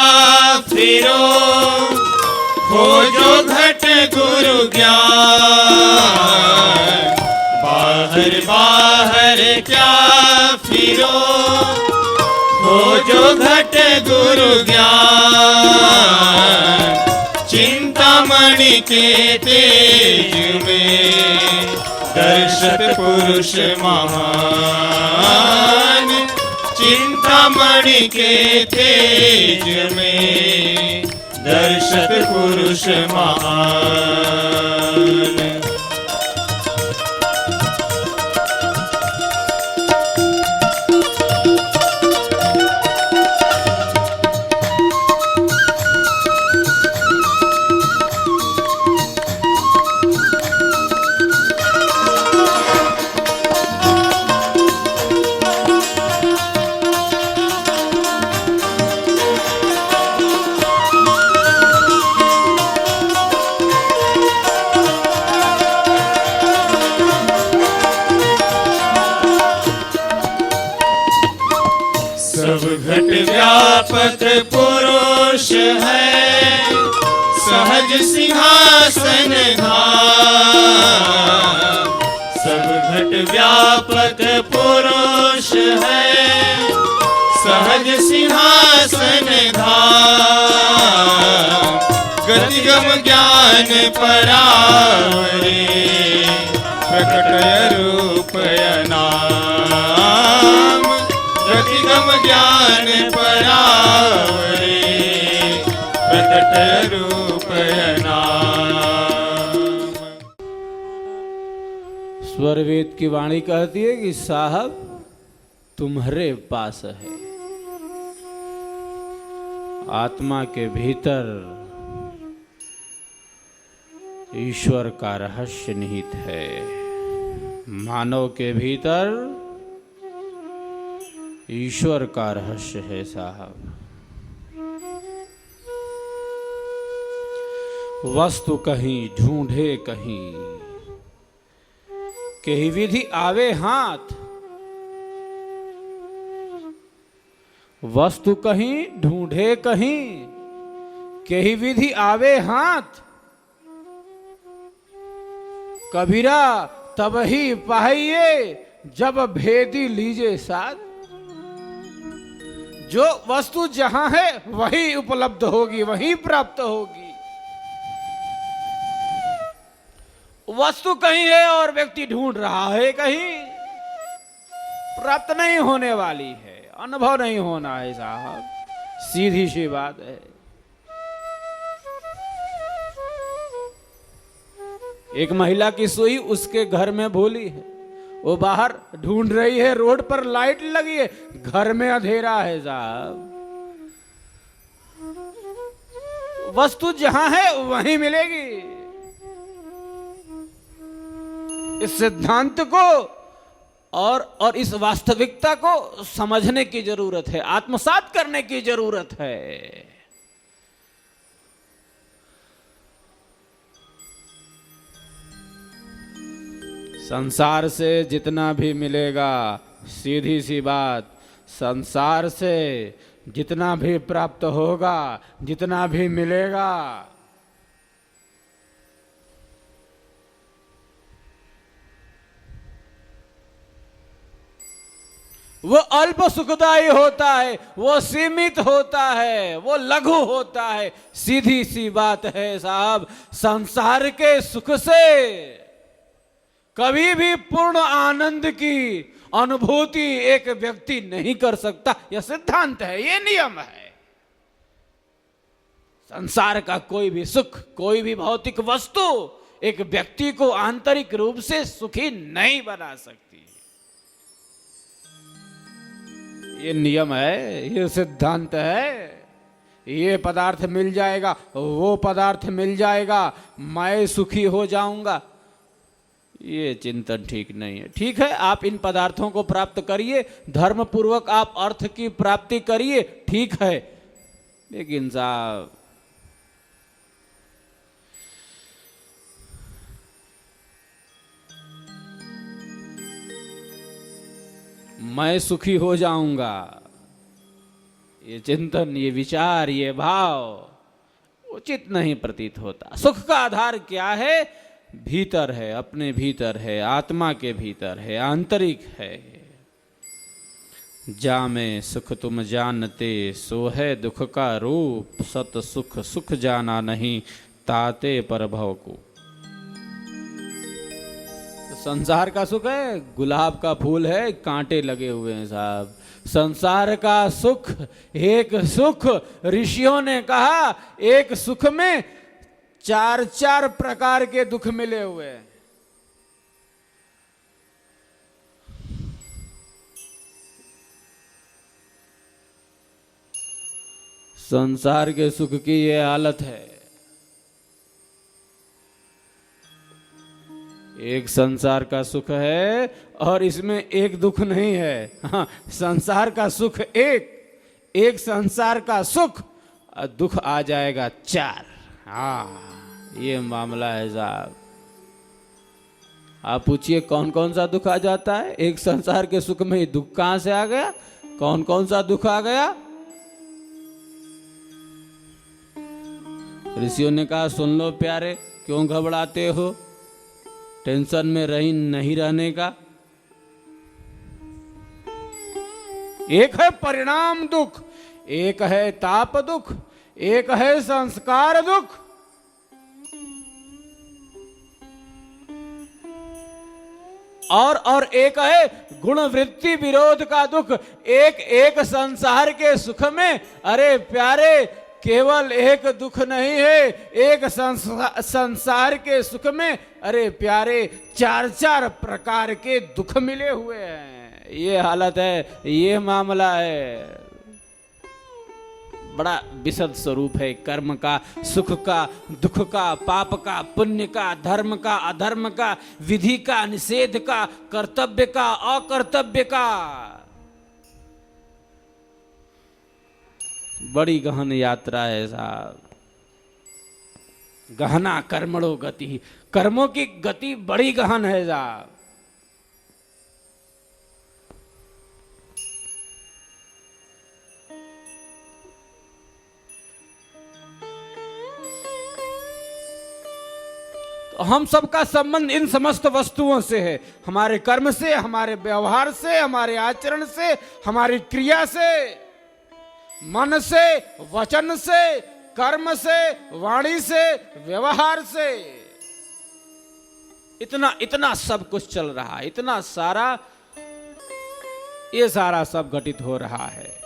फिरो खोजो घट गुरु ज्ञान, बाहर बाहर क्या फिरो, खोजो घट गुरु ज्ञान, चिंतामणि के तेज में दर्शत पुरुष महान, चिंतामणि के तेज में दर्शत पुरुष महान। सब घट व्यापक पुरुष है, सहज सिंहासन धाम, सब घट व्यापक पुरुष है, सहज सिंहासन धाम, गतिगम ज्ञान परावरे प्रकटय रूपय नाम, गतिगम ज्ञान परावरे प्रकटय रूपय नाम। स्वरवेद की वाणी कहती है कि साहब तुम्हारे पास है, आत्मा के भीतर ईश्वर का रहस्य निहित है, मानव के भीतर ईश्वर का रहस्य है साहब। वस्तु कहीं ढूंढे कहीं, कहीं विधि आवे हाथ, वस्तु कहीं ढूंढे कहीं, कहीं विधि आवे हाथ, कबीरा तब ही पाइए जब भेदी लीजे साथ। जो वस्तु जहां है वही उपलब्ध होगी, वही प्राप्त होगी। वस्तु कहीं है और व्यक्ति ढूंढ रहा है कहीं, प्राप्त नहीं होने वाली है, अनुभव नहीं होना है साहब, सीधी सी बात है। एक महिला की सुई उसके घर में भूली है, वो बाहर ढूंढ रही है, रोड पर लाइट लगी है, घर में अंधेरा है साहब। वस्तु जहां है वहीं मिलेगी। इस सिद्धांत को और इस वास्तविकता को समझने की जरूरत है, आत्मसात करने की जरूरत है। संसार से जितना भी मिलेगा, सीधी सी बात, संसार से जितना भी प्राप्त होगा, जितना भी मिलेगा, वो अल्प सुखदायी होता है, वो सीमित होता है, वो लघु होता है। सीधी सी बात है साहब, संसार के सुख से कभी भी पूर्ण आनंद की अनुभूति एक व्यक्ति नहीं कर सकता। यह सिद्धांत है, यह नियम है। संसार का कोई भी सुख, कोई भी भौतिक वस्तु एक व्यक्ति को आंतरिक रूप से सुखी नहीं बना सकती। ये नियम है, ये सिद्धांत है। ये पदार्थ मिल जाएगा, वो पदार्थ मिल जाएगा, मैं सुखी हो जाऊंगा, ये चिंतन ठीक नहीं है। ठीक है, आप इन पदार्थों को प्राप्त करिए, धर्म पूर्वक आप अर्थ की प्राप्ति करिए, ठीक है, लेकिन साहब मैं सुखी हो जाऊंगा, ये चिंतन, ये विचार, ये भाव, उचित नहीं प्रतीत होता। सुख का आधार क्या है? भीतर है, अपने भीतर है, आत्मा के भीतर है, आंतरिक है। जामे सुख तुम जानते, सो है दुख का रूप, सत सुख सुख जाना नहीं, ताते पर भव को। संसार का सुख है, गुलाब का फूल है, कांटे लगे हुए हैं साहब। संसार का सुख, एक सुख, ऋषियों ने कहा एक सुख में 4 प्रकार के दुख मिले हुए हैं। संसार के सुख की ये हालत है। एक संसार का सुख है और इसमें एक दुख नहीं है। हाँ, संसार का सुख एक संसार का सुख, दुख आ जाएगा 4। हाँ, ये मामला है साहब। आप पूछिए कौन कौन सा दुख आ जाता है? एक संसार के सुख में दुख कहां से आ गया? कौन कौन सा दुख आ गया? ऋषियों ने कहा सुन लो प्यारे, क्यों घबराते हो? टेंशन में रही नहीं रहने का। एक है परिणाम दुख, एक है ताप दुख, एक है संस्कार दुख। और एक है गुण वृत्ति विरोध का दुख। एक संसार के सुख में अरे प्यारे केवल एक दुख नहीं है, एक संसार के सुख में अरे प्यारे 4 प्रकार के दुख मिले हुए हैं। ये हालत है, ये मामला है। बड़ा विशद स्वरूप है कर्म का, सुख का, दुख का, पाप का, पुण्य का, धर्म का, अधर्म का, विधि का, निषेध का, कर्तव्य का, अकर्तव्य का। बड़ी गहन यात्रा है साहब। गहना कर्मणो गति, कर्मों की गति बड़ी गहन है साहब। तो हम सबका संबंध इन समस्त वस्तुओं से है, हमारे कर्म से, हमारे व्यवहार से, हमारे आचरण से, हमारी क्रिया से, मन से, वचन से, कर्म से, वाणी से, व्यवहार से। इतना सब कुछ चल रहा है, इतना सारा, ये सारा सब घटित हो रहा है।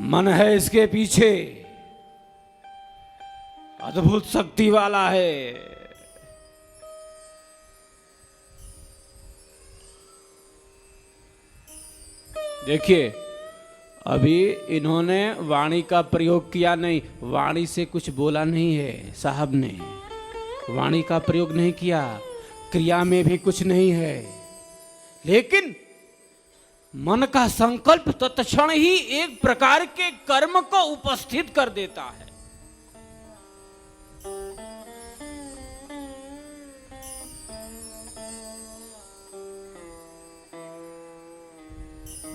मन है इसके पीछे, अद्भुत शक्ति वाला है। देखिए अभी इन्होंने वाणी का प्रयोग किया नहीं, वाणी से कुछ बोला नहीं है साहब ने, वाणी का प्रयोग नहीं किया, क्रिया में भी कुछ नहीं है, लेकिन मन का संकल्प तत्क्षण ही एक प्रकार के कर्म को उपस्थित कर देता है।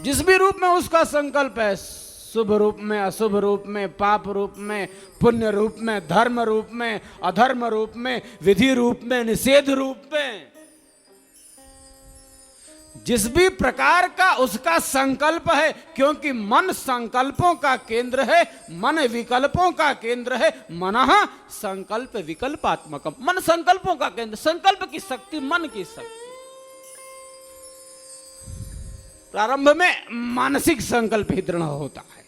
जिस भी रूप में उसका संकल्प है, शुभ रूप में, अशुभ रूप में, पाप रूप में, पुण्य रूप में, धर्म रूप में, अधर्म रूप में, विधि रूप में, निषेध रूप में, जिस भी प्रकार का उसका संकल्प है, क्योंकि मन संकल्पों का केंद्र है, मन विकल्पों का केंद्र है। मनः संकल्प विकल्पात्मकम, मन संकल्पों का केंद्र, संकल्प की शक्ति, मन की शक्ति। प्रारंभ में मानसिक संकल्प ही दृढ़ होता है,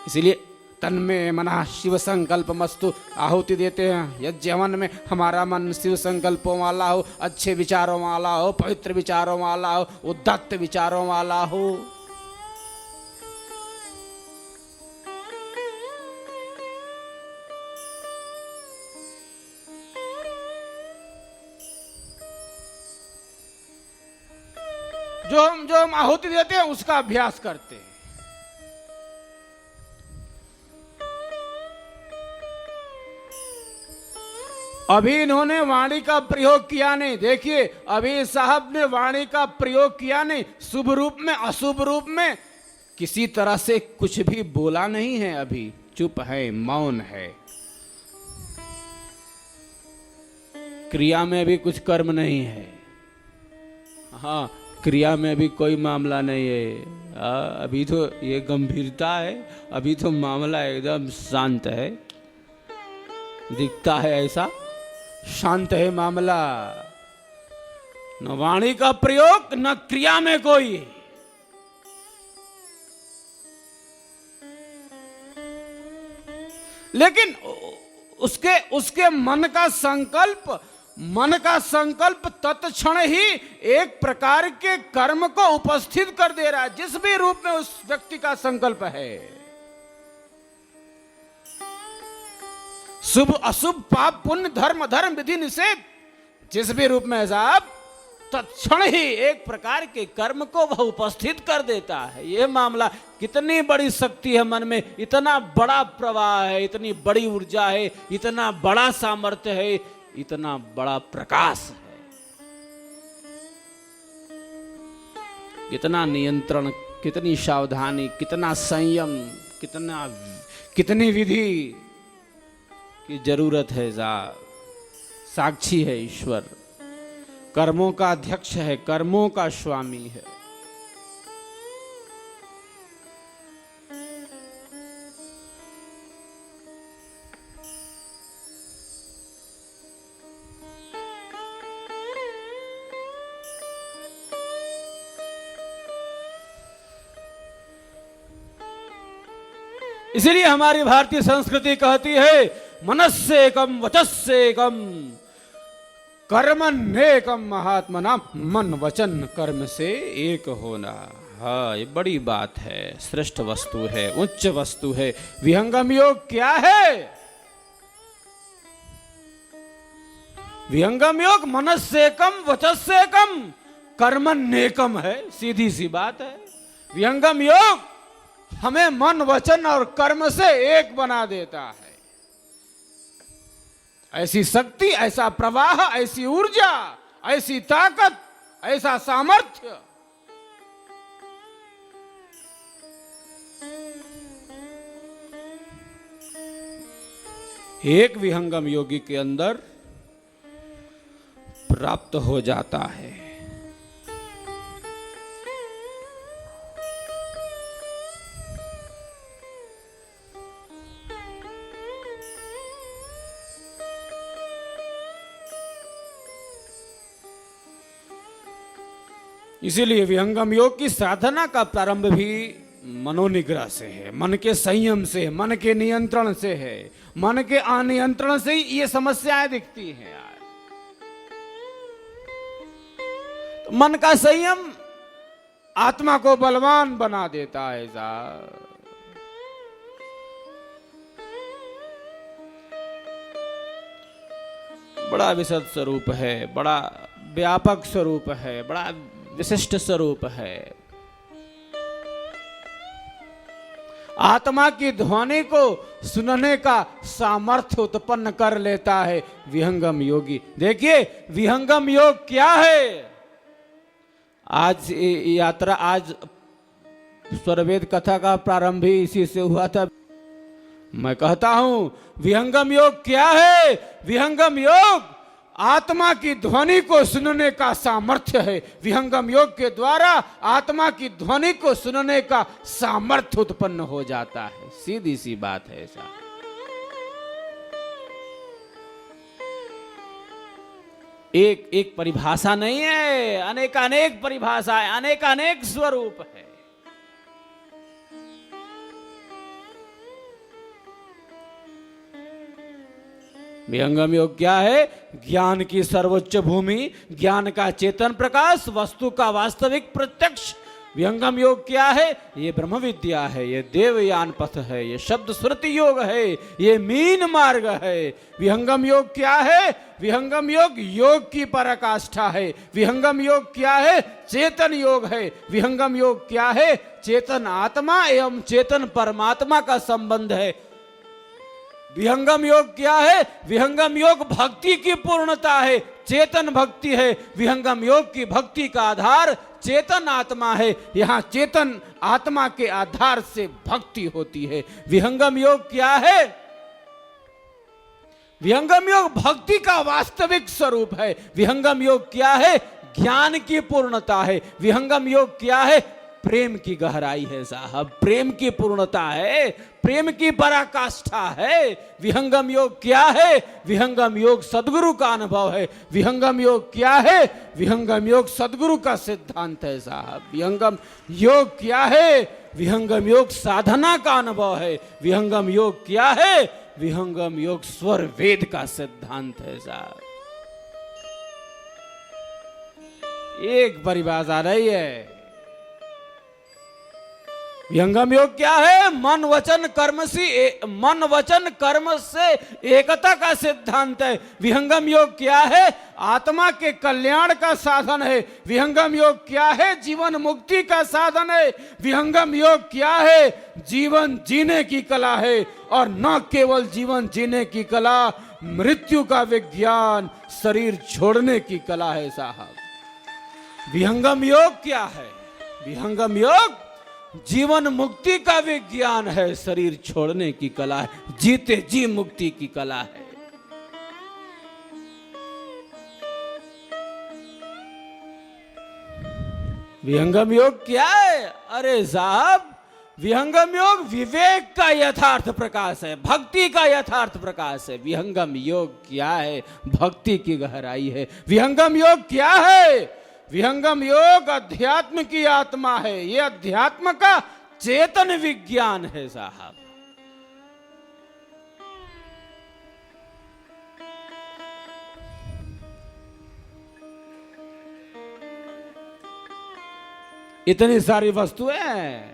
इसलिए तन्मे मनः शिव संकल्प मस्तु आहुति देते हैं। यज्ञ हवन में हमारा मन शिव संकल्पों वाला हो, अच्छे विचारों वाला हो, पवित्र विचारों वाला हो, उदात्त विचारों वाला हो। जो हम आहुति देते हैं उसका अभ्यास करते हैं। अभी इन्होंने वाणी का प्रयोग किया नहीं। देखिए अभी साहब ने वाणी का प्रयोग किया नहीं, शुभ रूप में अशुभ रूप में किसी तरह से कुछ भी बोला नहीं है। अभी चुप है, मौन है। क्रिया में भी कुछ कर्म नहीं है। हाँ, क्रिया में भी कोई मामला नहीं है। अभी तो ये गंभीरता है, अभी तो मामला एकदम शांत है, दिखता है ऐसा शांत है मामला। न वाणी का प्रयोग न क्रिया में कोई। लेकिन उसके मन का संकल्प तत्क्षण ही एक प्रकार के कर्म को उपस्थित कर दे रहा है, जिस भी रूप में उस व्यक्ति का संकल्प है। शुभ अशुभ पाप पुण्य धर्म धर्म विधि निषेध, जिस भी रूप में साहब तत्क्षण ही एक प्रकार के कर्म को वह उपस्थित कर देता है। यह मामला, कितनी बड़ी शक्ति है मन में, इतना बड़ा प्रवाह है, इतनी बड़ी ऊर्जा है, इतना बड़ा सामर्थ्य है, इतना बड़ा प्रकाश है। कितना नियंत्रण, कितनी सावधानी, कितना संयम, कितनी विधि की जरूरत है। साक्षी है ईश्वर, कर्मों का अध्यक्ष है, कर्मों का स्वामी है। इसीलिए हमारी भारतीय संस्कृति कहती है मनस्सेकम वचस्सेकम कर्मण्येकम महात्मना, मन वचन कर्म से एक होना। हाँ, ये बड़ी बात है, श्रेष्ठ वस्तु है, उच्च वस्तु है। विहंगम योग क्या है? विहंगम योग मनस्सेकम वचस्सेकम कर्मण्येकम है, सीधी सी बात है। विहंगम योग हमें मन वचन और कर्म से एक बना देता है। ऐसी शक्ति, ऐसा प्रवाह, ऐसी ऊर्जा, ऐसी ताकत, ऐसा सामर्थ्य एक विहंगम योगी के अंदर प्राप्त हो जाता है। इसीलिए विहंगम योग की साधना का प्रारंभ भी मनोनिग्रह से है, मन के संयम से, मन के नियंत्रण से है। मन के अनियंत्रण से ही ये समस्याएं दिखती हैं यार। तो मन का संयम आत्मा को बलवान बना देता है साहब। बड़ा विशद स्वरूप है, बड़ा व्यापक स्वरूप है, बड़ा विशिष्ट स्वरूप है। आत्मा की ध्वनि को सुनने का सामर्थ्य उत्पन्न कर लेता है विहंगम योगी। देखिए विहंगम योग क्या है। आज यात्रा, आज स्वरवेद कथा का प्रारंभ भी इसी से हुआ था। मैं कहता हूं विहंगम योग क्या है? विहंगम योग आत्मा की ध्वनि को सुनने का सामर्थ्य है। विहंगम योग के द्वारा आत्मा की ध्वनि को सुनने का सामर्थ्य उत्पन्न हो जाता है। सीधी सी बात है ऐसा। एक एक परिभाषा नहीं है, अनेक अनेक परिभाषाएं, अनेक अनेक स्वरूप है। विहंगम योग क्या है? ज्ञान की सर्वोच्च भूमि, ज्ञान का चेतन प्रकाश, वस्तु का वास्तविक प्रत्यक्ष। विहंगम योग क्या है? ये ब्रह्म विद्या है, ये देवयान पथ है, ये शब्द श्रुति योग है, ये मीन मार्ग है। विहंगम योग क्या है? विहंगम योग योग की पराकाष्ठा है। विहंगम योग क्या है? चेतन योग है। विहंगम योग क्या है? चेतन आत्मा एवं चेतन परमात्मा का संबंध है। विहंगम योग क्या है? विहंगम योग भक्ति की पूर्णता है, चेतन भक्ति है। विहंगम योग की भक्ति का आधार चेतन आत्मा है। यहां चेतन आत्मा के आधार से भक्ति होती है। विहंगम योग क्या है? विहंगम योग भक्ति का वास्तविक स्वरूप है। विहंगम योग क्या है? ज्ञान की पूर्णता है। विहंगम योग क्या है? प्रेम की गहराई है साहब, प्रेम की पूर्णता है, प्रेम की पराकाष्ठा है। विहंगम योग क्या है? विहंगम योग सदगुरु का अनुभव है। विहंगम योग क्या है? विहंगम योग सदगुरु का सिद्धांत है साहब। विहंगम योग क्या है? विहंगम योग साधना का अनुभव है। विहंगम योग क्या है? विहंगम योग स्वर वेद का सिद्धांत है साहब। एक परिभाषा नहीं है। विहंगम योग क्या है? मन वचन कर्म से एकता का सिद्धांत है। विहंगम योग क्या है? आत्मा के कल्याण का साधन है। विहंगम योग क्या है? जीवन मुक्ति का साधन है। विहंगम योग क्या है? जीवन जीने की कला है, और न केवल जीवन जीने की कला, मृत्यु का विज्ञान, शरीर छोड़ने की कला है साहब। विहंगम योग क्या है? विहंगम योग जीवन मुक्ति का विज्ञान है, शरीर छोड़ने की कला है, जीते जी मुक्ति की कला है। विहंगम योग क्या है? अरे साहब, विहंगम योग विवेक का यथार्थ प्रकाश है, भक्ति का यथार्थ प्रकाश है। विहंगम योग क्या है? भक्ति की गहराई है। विहंगम योग क्या है? विहंगम योग अध्यात्म की आत्मा है। यह अध्यात्म का चेतन विज्ञान है साहब। इतनी सारी वस्तुएं,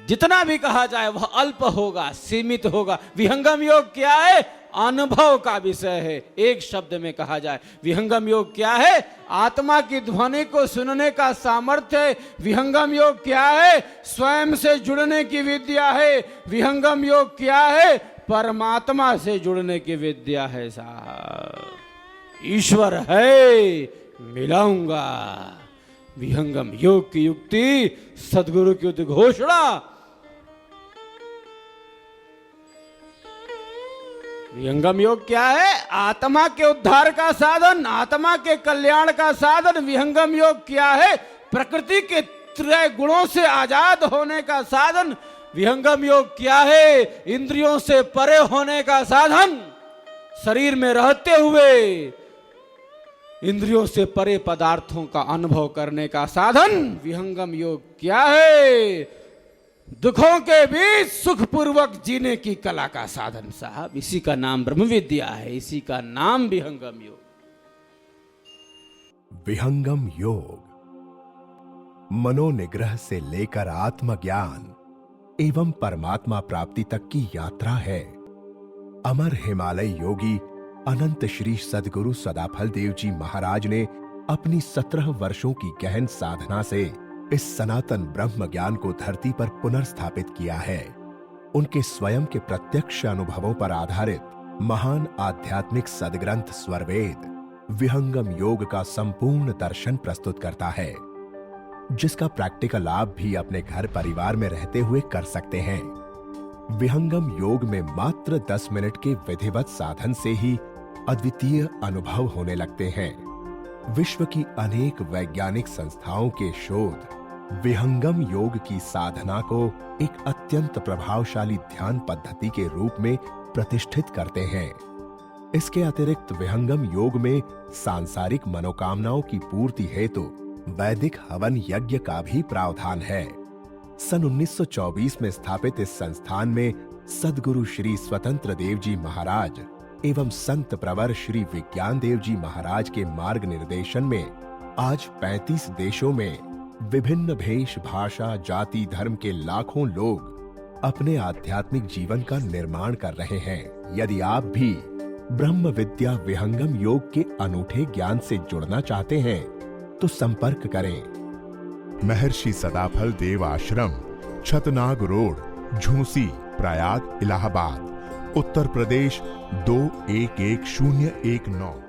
जितना भी कहा जाए वह अल्प होगा, सीमित होगा। विहंगम योग क्या है? अनुभव का विषय है। एक शब्द में कहा जाए, विहंगम योग क्या है? आत्मा की ध्वनि को सुनने का सामर्थ्य है। विहंगम योग क्या है? स्वयं से जुड़ने की विद्या है। विहंगम योग क्या है? परमात्मा से जुड़ने की विद्या है साहब। ईश्वर है, मिलाऊंगा। विहंगम योग की युक्ति, सदगुरु की उद्घोषणा। विहंगम योग क्या है? आत्मा के उद्धार का साधन, आत्मा के कल्याण का साधन। विहंगम योग क्या है? प्रकृति के त्रय गुणों से आजाद होने का साधन। विहंगम योग क्या है? इंद्रियों से परे होने का साधन। शरीर में रहते हुए इंद्रियों से परे पदार्थों का अनुभव करने का साधन। विहंगम योग क्या है? दुखों के बीच सुखपूर्वक जीने की कला का साधन साहब। इसी का नाम ब्रह्म विद्या है, इसी का नाम विहंगम योग। विहंगम योग मनोनिग्रह से लेकर आत्मज्ञान एवं परमात्मा प्राप्ति तक की यात्रा है। अमर हिमालय योगी अनंत श्री सद्गुरु सदाफल देव जी महाराज ने अपनी 17 वर्षों की गहन साधना से इस सनातन ब्रह्म ज्ञान को धरती पर पुनर्स्थापित किया है। उनके स्वयं के प्रत्यक्ष अनुभवों पर आधारित महान आध्यात्मिक सदग्रंथ स्वरवेद विहंगम योग का संपूर्ण दर्शन प्रस्तुत करता है, जिसका प्रैक्टिकल आप भी अपने घर परिवार में रहते हुए कर सकते हैं। विहंगम योग में मात्र 10 मिनट के विधिवत साधन से ही अद्वितीय अनुभव होने लगते हैं। विश्व की अनेक वैज्ञानिक संस्थाओं के शोध विहंगम योग की साधना को एक अत्यंत प्रभावशाली ध्यान पद्धति के रूप में प्रतिष्ठित करते हैं। इसके अतिरिक्त विहंगम योग में सांसारिक मनोकामनाओं की पूर्ति हेतु वैदिक हवन यज्ञ का भी प्रावधान है। सन 1924 में स्थापित इस संस्थान में सद्गुरु श्री स्वतंत्र देव जी महाराज एवं संत प्रवर श्री विज्ञान देव जी महाराज के मार्ग निर्देशन में आज 35 देशों में विभिन्न भेष, भाषा, जाति, धर्म के लाखों लोग अपने आध्यात्मिक जीवन का निर्माण कर रहे हैं। यदि आप भी ब्रह्म विद्या विहंगम योग के अनूठे ज्ञान से जुड़ना चाहते हैं तो संपर्क करें। महर्षि सदाफल देव आश्रम, छतनाग रोड, झूसी, प्रयाग, इलाहाबाद। उत्तर प्रदेश 211019।